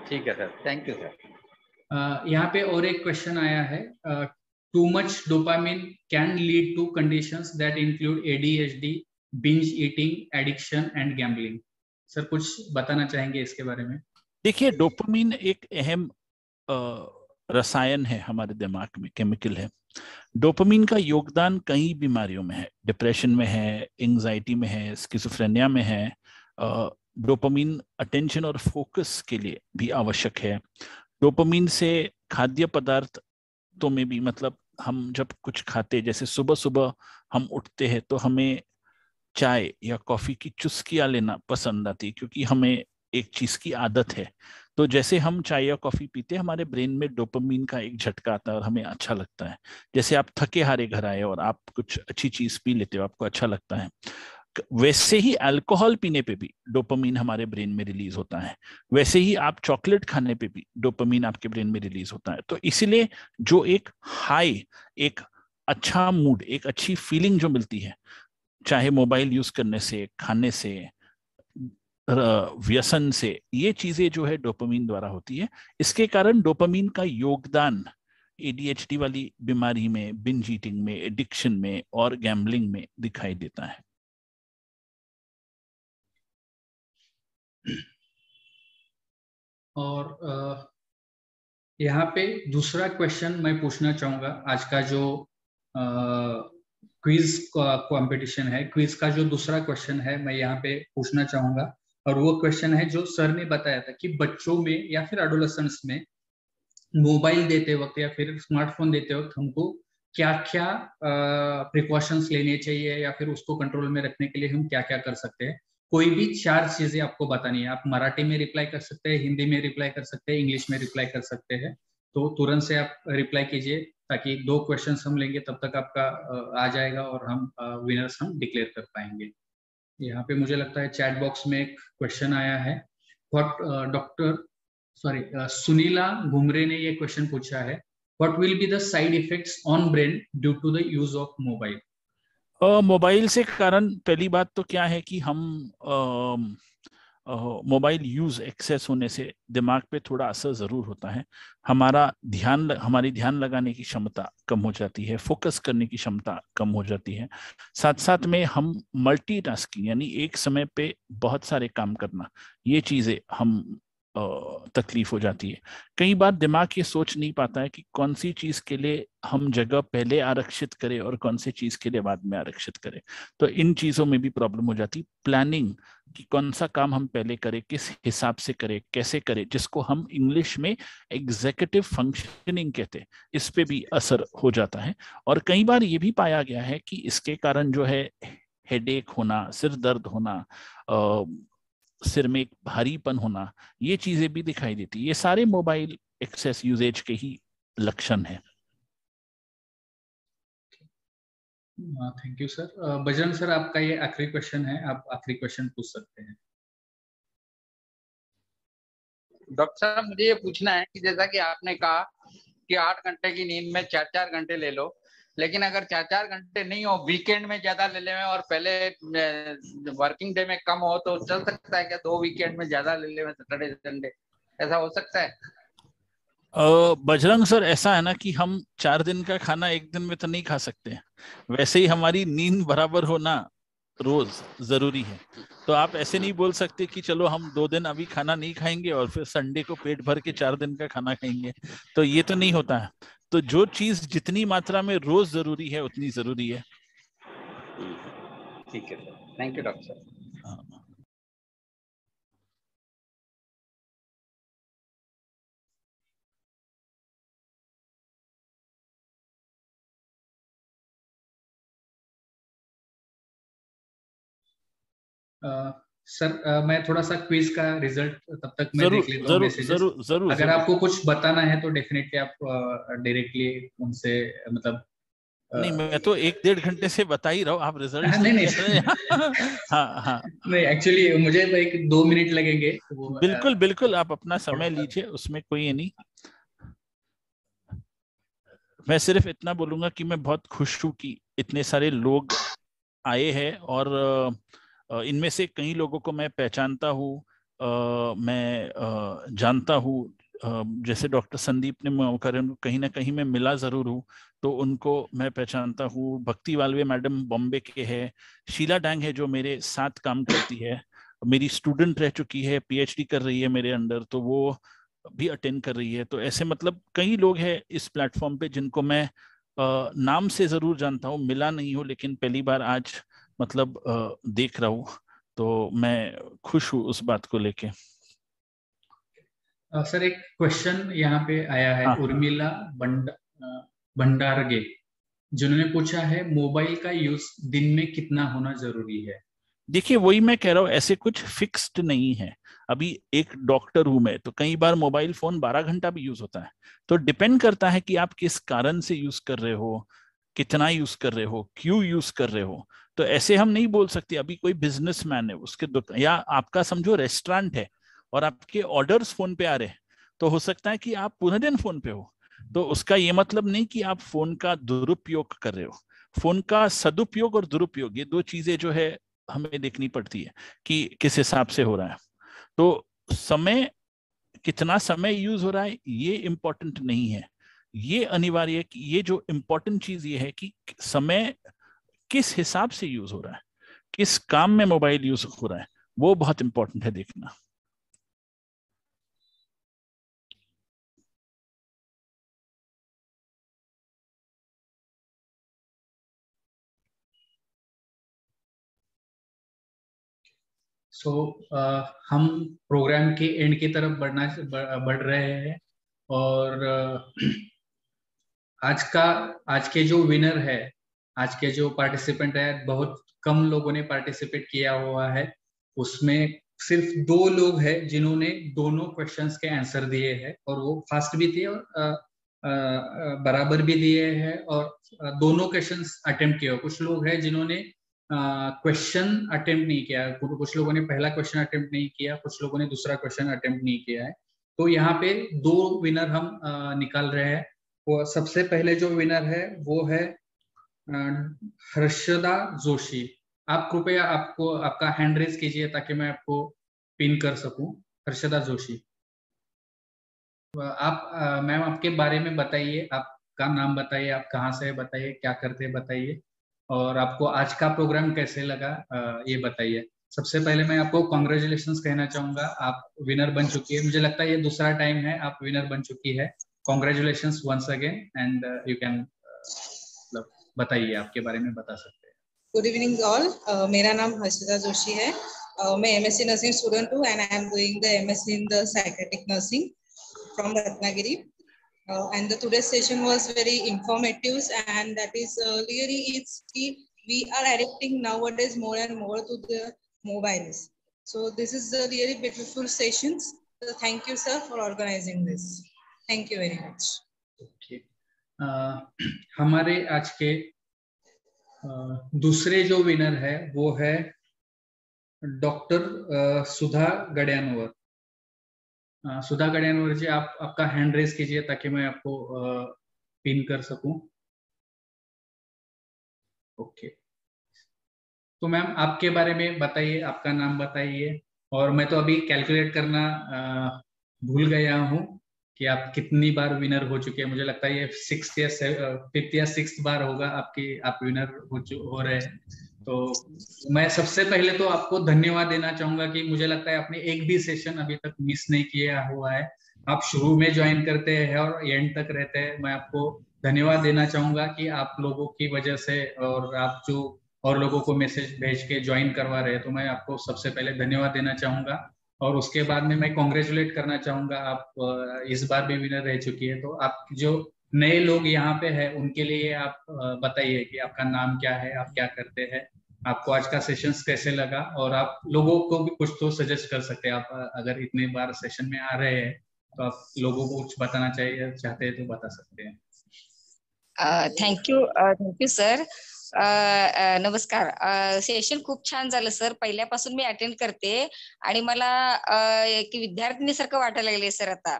ठीक है सर, थैंक यू सर। यहाँ पे और एक क्वेश्चन आया है, too much dopamine can lead to conditions that include ADHD, binge eating, addiction and gambling. Sir कुछ बताना चाहेंगे इसके बारे में? देखिए, डोपामिन एक अहम रसायन है हमारे दिमाग में, केमिकल है। डोपामिन का योगदान कई बीमारियों में है, डिप्रेशन में है, एंजाइटी में है, स्किज़ोफ्रेनिया में है। डोपामिन अटेंशन और फोकस के लिए भी आवश्यक है। डोपामिन से खाद्य पदार्थों में भी, मतलब हम जब कुछ खाते, जैसे सुबह सुबह हम उठते हैं तो हमें चाय या कॉफी की चुस्कियां लेना पसंद आती है, क्योंकि हमें एक चीज की आदत है। तो जैसे हम चाय या कॉफी पीते हैं, हमारे ब्रेन में डोपामिन का एक झटका आता है और हमें अच्छा लगता है। जैसे आप थके हारे घर आए और आप कुछ अच्छी चीज पी लेते हो, आपको अच्छा लगता है। वैसे ही अल्कोहल पीने पे भी डोपामिन हमारे ब्रेन में रिलीज होता है। वैसे ही आप चॉकलेट खाने पे भी डोपामिन आपके ब्रेन में रिलीज होता है। तो इसीलिए जो एक हाई, एक अच्छा मूड, एक अच्छी फीलिंग जो मिलती है, चाहे मोबाइल यूज करने से, खाने से, व्यसन से, ये चीजें जो है डोपामिन द्वारा होती है। इसके कारण डोपामिन का योगदान ADHD वाली बीमारी में, बिंज ईटिंग में, एडिक्शन में और गैम्बलिंग में दिखाई देता है। और यहाँ पे दूसरा क्वेश्चन मैं पूछना चाहूंगा। आज का जो क्विज कंपटीशन है, क्विज का जो दूसरा क्वेश्चन है मैं यहाँ पे पूछना चाहूंगा। और वो क्वेश्चन है जो सर ने बताया था कि बच्चों में या फिर एडोलेसेंट्स में मोबाइल देते वक्त या फिर स्मार्टफोन देते वक्त हमको क्या क्या प्रिकॉशंस लेने चाहिए, या फिर उसको कंट्रोल में रखने के लिए हम क्या क्या कर सकते हैं। कोई भी 4 चीजें आपको बतानी है। आप मराठी में रिप्लाई कर सकते हैं, हिंदी में रिप्लाई कर सकते हैं, इंग्लिश में रिप्लाई कर सकते हैं। तो तुरंत से आप रिप्लाई कीजिए, ताकि 2 क्वेश्चंस हम लेंगे तब तक आपका आ जाएगा और हम विनर्स हम डिक्लेयर कर पाएंगे। यहाँ पे मुझे लगता है चैट बॉक्स में एक क्वेश्चन आया है। डॉक्टर सुनीला घुमरे ने ये क्वेश्चन पूछा है, what will be the side effects on brain due to the use of mobile? Mobile से कारण पहली बात तो क्या है कि हम मोबाइल यूज एक्सेस होने से दिमाग पे थोड़ा असर जरूर होता है। हमारी ध्यान लगाने की क्षमता कम हो जाती है, फोकस करने की क्षमता कम हो जाती है। साथ साथ में हम मल्टीटास्किंग, यानी एक समय पे बहुत सारे काम करना, ये चीजें हम तकलीफ हो जाती है। कई बार दिमाग ये सोच नहीं पाता है कि कौन सी चीज के लिए हम जगह पहले आरक्षित करें और कौन सी चीज के लिए बाद में आरक्षित करें। तो इन चीजों में भी प्रॉब्लम हो जाती। प्लानिंग कि कौन सा काम हम पहले करें, किस हिसाब से करें, कैसे करें, जिसको हम इंग्लिश में एग्जीक्यूटिव फंक्शनिंग कहते हैं, इस पे भी असर हो जाता है। और कई बार ये भी पाया गया है कि इसके कारण जो है हेडेक होना, सिर दर्द होना, सिर में एक भारीपन होना, ये चीजें भी दिखाई देती। ये सारे मोबाइल एक्सेस यूजेज के ही लक्षण है। Thank you sir. Bajrang sir, आपका ये आखिरी क्वेश्चन है, आप आखिरी क्वेश्चन पूछ सकते हैं। डॉक्टर साहब मुझे ये पूछना है कि जैसा कि आपने कहा कि 8 घंटे की नींद में 4-4 घंटे ले लो, लेकिन अगर 4-4 घंटे नहीं हो, वीकेंड में ज्यादा ले ले और पहले वर्किंग डे में कम हो, तो चल सकता है क्या? 2 वीकेंड में ज्यादा ले ले, सैटरडे संडे, ऐसा हो सकता है? बजरंग सर, ऐसा है ना कि हम 4 दिन का खाना एक दिन में तो नहीं खा सकते। वैसे ही हमारी नींद बराबर होना रोज जरूरी है। तो आप ऐसे नहीं बोल सकते कि चलो हम 2 दिन अभी खाना नहीं खाएंगे और फिर संडे को पेट भर के 4 दिन का खाना खाएंगे, तो ये तो नहीं होता है। तो जो चीज जितनी मात्रा में रोज जरूरी है उतनी जरूरी है। ठीक है सर, थैंक यू डॉक्टर साहब। सर मैं थोड़ा सा क्विज का रिजल्ट तब तक मैं जरूर देख लेता हूँ जरूर मैसेजेस। जरूर जरूर अगर जरूर। आपको कुछ बताना है तो डेफिनेटली आप डायरेक्टली उनसे मतलब नहीं, मैं तो 1-1.5 घंटे से बता ही रहा हूँ, आप रिजल्ट नहीं ही नहीं कह रहे हैं। हाँ हाँ, नहीं, एक्चुअली मुझे तो 1-2 मिनट लगेंगे वो बिल्कुल बिल्कुल, आप अपना समय लीजिए, उसमें कोई ये नहीं। मैं सिर्फ इतना बोलूंगा कि मैं बहुत खुश हूँ कि इतने सारे लोग आए हैं, और इनमें से कई लोगों को मैं पहचानता हूँ, मैं जानता हूँ। जैसे डॉक्टर संदीप ने मौका कहीं ना कहीं मैं मिला जरूर हूँ, तो उनको मैं पहचानता हूँ। भक्ति वालवे मैडम बॉम्बे के है, शीला डांग है जो मेरे साथ काम करती है, मेरी स्टूडेंट रह चुकी है, पीएचडी कर रही है मेरे अंडर, तो वो भी अटेंड कर रही है। तो ऐसे मतलब कई लोग हैं इस प्लेटफॉर्म पे जिनको मैं नाम से जरूर जानता हूँ, मिला नहीं हूँ, लेकिन पहली बार आज मतलब देख रहा हूँ, तो मैं खुश हूँ उस बात को लेके। सर एक क्वेश्चन यहाँ पे आया है, हाँ, उर्मिला भंडारगे, जिन्होंने पूछा है मोबाइल का यूज दिन में कितना होना जरूरी है। देखिए वही मैं कह रहा हूँ, ऐसे कुछ फिक्स्ड नहीं है। अभी एक डॉक्टर हूं मैं, तो कई बार मोबाइल फोन 12 घंटा भी यूज होता है, तो डिपेंड करता है कि आप किस कारण से यूज कर रहे हो, कितना यूज कर रहे हो, क्यों यूज कर रहे हो। तो ऐसे हम नहीं बोल सकते। अभी कोई बिजनेसमैन है, उसके दुकान, या आपका समझो रेस्टोरेंट है और आपके ऑर्डर्स फोन पे आ रहे हैं, तो हो सकता है कि आप पूरे दिन फोन पे हो। तो उसका ये मतलब नहीं कि आप फोन का दुरुपयोग कर रहे हो। फोन का सदुपयोग और दुरुपयोग, ये दो चीजें जो है हमें देखनी पड़ती है कि किस हिसाब से हो रहा है। तो समय, कितना समय यूज हो रहा है ये इम्पोर्टेंट नहीं है। ये अनिवार्य है कि ये जो इम्पोर्टेंट चीज ये है कि समय किस हिसाब से यूज हो रहा है, किस काम में मोबाइल यूज हो रहा है, वो बहुत इंपॉर्टेंट है देखना। सो हम प्रोग्राम के एंड की तरफ बढ़ रहे हैं, और आज के जो विनर है, आज के जो पार्टिसिपेंट है, बहुत कम लोगों ने पार्टिसिपेट किया हुआ है। उसमें सिर्फ 2 लोग हैं जिन्होंने दोनों क्वेश्चंस के आंसर दिए हैं, और वो फास्ट भी थे और बराबर भी दिए हैं, और दोनों क्वेश्चंस अटेम्प्ट किए। कुछ लोग हैं जिन्होंने क्वेश्चन अटेम्प्ट नहीं किया, कुछ लोगों ने पहला क्वेश्चन अटेम्प्ट नहीं किया, कुछ लोगों ने दूसरा क्वेश्चन अटेम्प्ट नहीं किया है। तो यहाँ पे 2 विनर हम निकाल रहे हैं। वो सबसे पहले जो विनर है वो है हर्षदा जोशी। आप कृपया आपको आपका हैंड रेज कीजिए ताकि मैं आपको पिन कर सकूं। हर्षदा जोशी, आप मैम आपके बारे में बताइए, आपका नाम बताइए, आप कहाँ से बताइए, क्या करते हैं बताइए, और आपको आज का प्रोग्राम कैसे लगा ये बताइए। सबसे पहले मैं आपको कॉन्ग्रेचुलेशंस कहना चाहूंगा, आप विनर बन चुकी है। मुझे लगता है ये दूसरा टाइम है आप विनर बन चुकी है। Congratulations once again, and you can मतलब बताइए, आपके बारे में बता सकते हैं। गुड इवनिंग ऑल, मेरा नाम हर्षदा जोशी है। मैं एमएससी नर्सिंग स्टूडेंट हूँ, and I am doing the MSc in the psychiatric nursing from Ratnagiri. And the today's session was very informative, and that is really it's we are adapting nowadays more and more to the mobiles. So this is a really beautiful sessions. So thank you sir for organizing this. Thank you very much. Okay. हमारे आज के दूसरे जो winner है वो है doctor सुधा गड्यानवर। सुधा गड्यानवर जी, आप आपका हैंड रेज कीजिए ताकि मैं आपको पिन कर सकूं। ओके, तो मैम आपके बारे में बताइए, आपका नाम बताइए। और मैं तो अभी कैलकुलेट करना भूल गया हूँ कि आप कितनी बार विनर हो चुके हैं। मुझे लगता है ये 5th या 6th बार होगा आपकी, आप विनर हो रहे हैं। तो मैं सबसे पहले तो आपको धन्यवाद देना चाहूंगा कि मुझे लगता है आपने एक भी सेशन अभी तक मिस नहीं किया हुआ है। आप शुरू में ज्वाइन करते हैं और एंड तक रहते हैं। मैं आपको धन्यवाद देना चाहूंगा कि आप लोगों की वजह से, और आप जो और लोगों को मैसेज भेज के ज्वाइन करवा रहे हैं, तो मैं आपको सबसे पहले धन्यवाद देना चाहूंगा। और उसके बाद में मैं कॉन्ग्रेचुलेट करना चाहूंगा, आप इस बार भी विनर रह चुकी है। तो आप जो नए लोग यहाँ पे हैं उनके लिए आप बताइए कि आपका नाम क्या है, आप क्या करते हैं, आपको आज का सेशन कैसे लगा, और आप लोगों को भी कुछ तो सजेस्ट कर सकते हैं। आप अगर इतने बार सेशन में आ रहे हैं तो आप लोगों को कुछ बताना चाहिए चाहते हैं तो बता सकते हैं। Thank you sir. नमस्कार. सेशन खूप छान झालं सर. पहिल्यापासून मी अटेंड करते आणि मला की विद्यार्थिनीसारखं वाटायला लागले सर. आता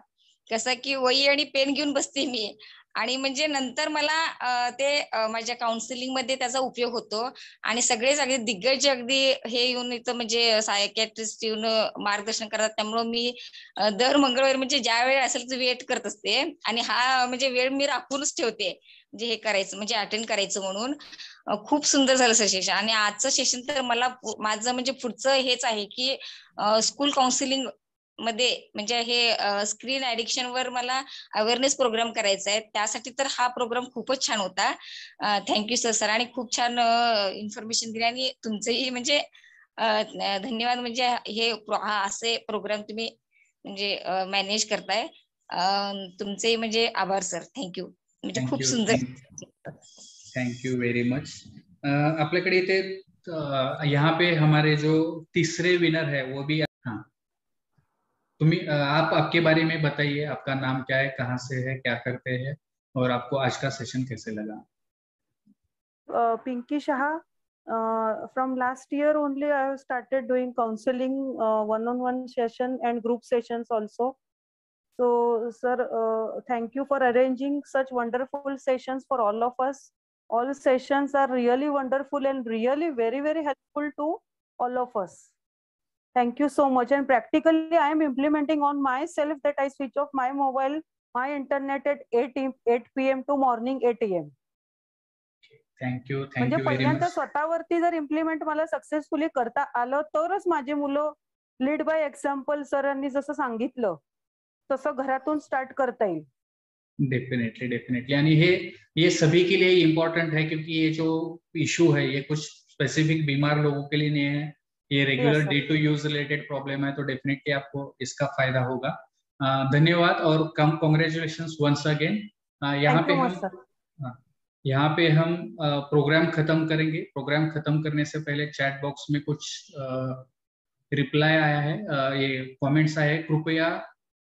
कसं की वही आणि पेन घेऊन बसते मी, आणि म्हणजे नंतर मला ते माझ्या काउन्सिलिंग मध्ये त्याचा उपयोग होतो. आणि सगळेच अगदी दिग्गज अगदी हे येऊन इथं म्हणजे सायकॅट्रिस्ट येऊन मार्गदर्शन करतात. त्यामुळे मी दर मंगळवारी म्हणजे ज्या वेळ असेल तर वेट करत असते, आणि हा म्हणजे वेळ मी राखूनच ठेवते म्हणजे हे करायचं, म्हणजे अटेंड करायचं म्हणून. खूप सुंदर झालं सर सेशन. आणि आजचं सेशन तर मला माझं म्हणजे पुढचं हेच आहे की स्कूल काउन्सिलिंग मध्ये म्हणजे हे स्क्रीन ऍडिक्शन वर मला अवेअरनेस प्रोग्राम करायचा आहे. त्यासाठी तर हा प्रोग्राम खूपच छान होता. Thank you sir. आणि खूप छान इन्फॉर्मेशन दिली, आणि तुमचंही म्हणजे धन्यवाद. म्हणजे हे असे प्रोग्राम तुम्ही म्हणजे मॅनेज करताय. तुमचे म्हणजे आभार सर. थँक्यू. म्हणजे खूप सुंदर. Thank you very much. आपल्याकडे इथे यहाँ पे हमारे जो तीसरे विनर है वो भी, हाँ आप आपके बारे में बताइए, आपका नाम क्या है, कहाँ से है, क्या करते हैं, और आपको आज का सेशन कैसे लगा? Pinky Shah. From last year only I have started doing counseling, one-on-one session and group sessions also. So sir, thank you for arranging such wonderful sessions for all of us. All sessions are really wonderful and really very, very helpful to all of us. Thank you so much. And practically I am implementing on myself that I switch off my mobile, my internet at 8 p.m. to morning 8 a.m. Thank you म्हणजे very पहिल्यांदा much. स्वतःवरती जर implement मला successfully करता आलं तरच माझी मुलं लीड बाय एक्झाम्पल सरांनी जसं सांगितलं तसं घरातून स्टार्ट करता येईल. Definitely definitely. आणि ये सभी के लिए इम्पोर्टेंट है, क्योंकि ये जो इशू है ये कुछ स्पेसिफिक बीमार लोगों के लिए नहीं है, ये regular day to use related problem है, तो डेफिनेटली आपको इसका फायदा होगा. धन्यवाद और कॉन्ग्रेचुलेशंस वंस अगेन. यहाँ पे हम प्रोग्राम खत्म करेंगे. प्रोग्राम खत्म करने से पहले चैट बॉक्स में कुछ रिप्लाई आया है, ये कमेंट्स आए हैं. कृपया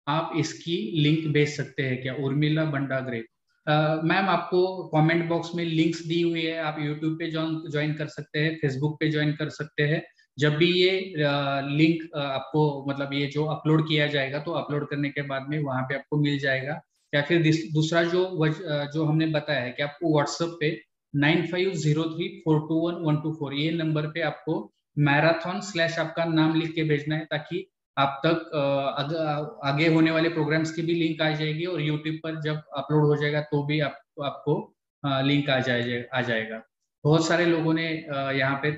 आप इसकी लिंक भेज सकते हैं क्या? उर्मिला बंडाग्रे. मैम, आपको कमेंट बॉक्स में लिंक्स दी हुई है, आप यूट्यूब पे ज्वाइन कर सकते हैं, फेसबुक पे ज्वाइन कर सकते हैं. जब भी ये लिंक आपको मतलब ये जो अपलोड किया जाएगा तो अपलोड करने के बाद में वहां पे आपको मिल जाएगा. या फिर दूसरा जो हमने बताया है कि आपको व्हाट्सएप पे 9503421124 ये नंबर पे आपको मैराथन / आपका नाम लिख के भेजना है, ताकि आप तक आगे होने वाले प्रोग्राम्स की भी लिंक आ जाएगी, और यूट्यूब पर जब अपलोड हो जाएगा तो भी आपको लिंक आ जाएगा. बहुत सारे लोगों ने यहाँ पे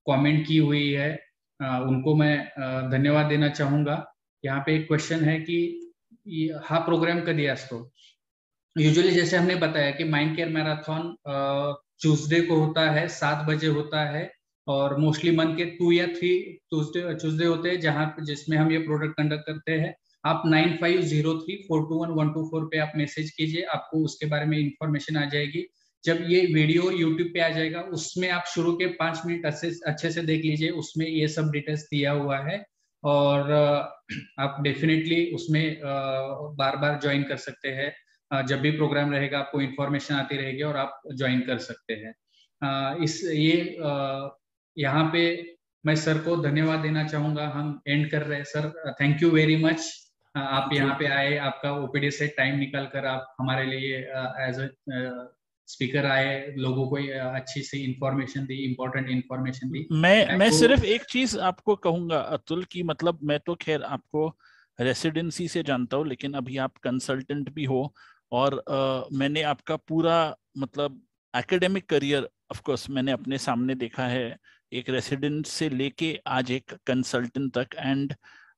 कमेंट की हुई है, उनको मैं धन्यवाद देना चाहूंगा. यहाँ पे एक क्वेश्चन है कि हा प्रोग्राम कधी असतो. यूजुअली जैसे हमने बताया कि माइंड केयर मैराथन ट्यूसडे को होता है, 7 बजे होता है, और मोस्टली मंथ के 2 या 3 ट्यूसडे होते हैं जिसमें हम ये प्रोडक्ट कंडक्ट करते हैं. आप 9503421124 पे आप मैसेज कीजिए, आपको उसके बारे में इंफॉर्मेशन आ जाएगी. जब ये वीडियो यूट्यूब पे आ जाएगा उसमें आप शुरू के 5 मिनट अच्छे से देख लीजिए, उसमें ये सब डिटेल्स दिया हुआ है, और आप डेफिनेटली उसमें बार बार ज्वाइन कर सकते हैं. जब भी प्रोग्राम रहेगा आपको इंफॉर्मेशन आती रहेगी और आप ज्वाइन कर सकते हैं. यहाँ पे मैं सर को धन्यवाद देना चाहूंगा. हम एंड कर रहे हैं. Sir, thank you very much. आप यहाँ पे आए, आपका ओपीडी से टाइम निकाल कर आप हमारे लिए एज अ स्पीकर आए, लोगों को अच्छी सी इंफॉर्मेशन दी, इम्पोर्टेंट इंफॉर्मेशन दी. मैं सिर्फ एक चीज आपको कहूंगा अतुल की, मतलब मैं तो खैर आपको रेसिडेंसी से जानता हूँ, लेकिन अभी आप कंसल्टेंट भी हो, और मैंने आपका पूरा मतलब एकेडमिक करियर ऑफ कोर्स मैंने अपने सामने देखा है, एक रेसिडेंट से लेके आज एक कंसल्टेंट तक. एंड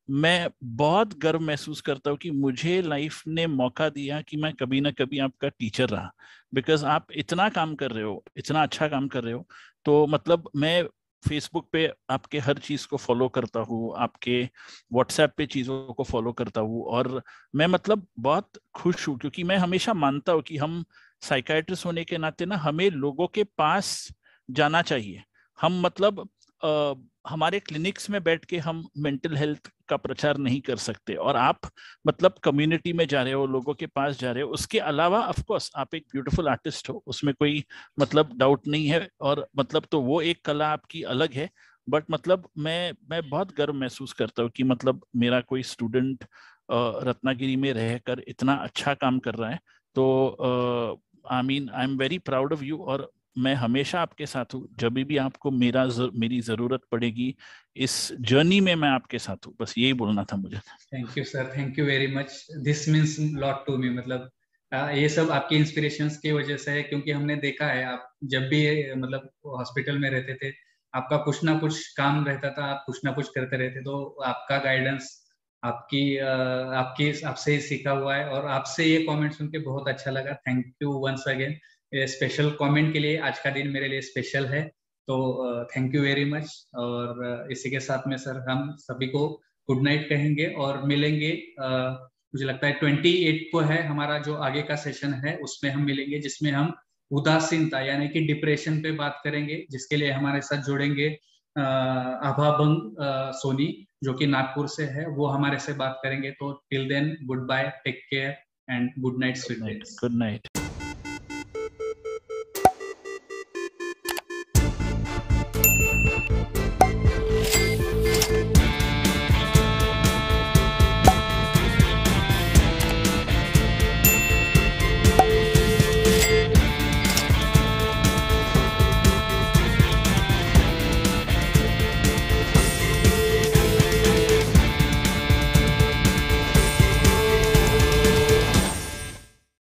मैं बहुत गर्व महसूस करता हूँ कि मुझे लाइफ ने मौका दिया कि मैं कभी ना कभी आपका टीचर रहा, बिकॉज आप इतना काम कर रहे हो, इतना अच्छा काम कर रहे हो. तो मतलब मैं फेसबुक पे आपके हर चीज को फॉलो करता हूँ, आपके व्हाट्सएप पे चीजों को फॉलो करता हूँ, और मैं मतलब बहुत खुश हूँ, क्योंकि मैं हमेशा मानता हूँ कि हम साइकाइट्रिस्ट होने के नाते ना हमें लोगों के पास जाना चाहिए. हम मतलब हमारे क्लिनिक्स में बैठ के हम मेंटल हेल्थ का प्रचार नहीं कर सकते, और आप मतलब कम्युनिटी में जा रहे हो, लोगों के पास जा रहे हो। उसके अलावा ऑफ कोर्स आप एक ब्यूटीफुल आर्टिस्ट हो, उसमें कोई मतलब डाउट नहीं है, और मतलब तो वो एक कला आपकी अलग है। बट मतलब मैं बहुत गर्व महसूस करता हूँ कि मतलब मेरा कोई स्टूडेंट रत्नागिरी में रहकर इतना अच्छा काम कर रहा है। तो I am very proud of you, और मैं हमेशा आपके साथ हूँ। जब भी आपको मेरी जरूरत पड़ेगी इस जर्नी में, मैं आपके साथ हूँ। बस यही बोलना था मुझे। Thank you sir, thank you very much. This means lot to me. मतलब ये सब आपकी इंस्पिरेशंस की वजह से है, क्योंकि हमने देखा है आप जब भी मतलब हॉस्पिटल में रहते थे, आपका कुछ ना कुछ काम रहता था, आप कुछ ना कुछ करते रहते। तो आपका गाइडेंस, आपसे ही सीखा हुआ है, और आपसे ये कमेंट सुन के बहुत अच्छा लगा। Thank you once again. Special comment के लिए आज का दिन मेरे लिए स्पेशल है, तो थैंक यू वेरी मच। और इसी के साथ में सर हम सभी को गुड नाइट कहेंगे और मिलेंगे। मुझे लगता है 28 को है हमारा जो आगे का सेशन है, उसमें हम मिलेंगे, जिसमें हम उदासीनता यानी कि डिप्रेशन पे बात करेंगे, जिसके लिए हमारे साथ जुड़ेंगे आभाभंग सोनी, जो कि नागपुर से है, वो हमारे से बात करेंगे। तो till then good bye, take care and good night, sweet dreams. Good night.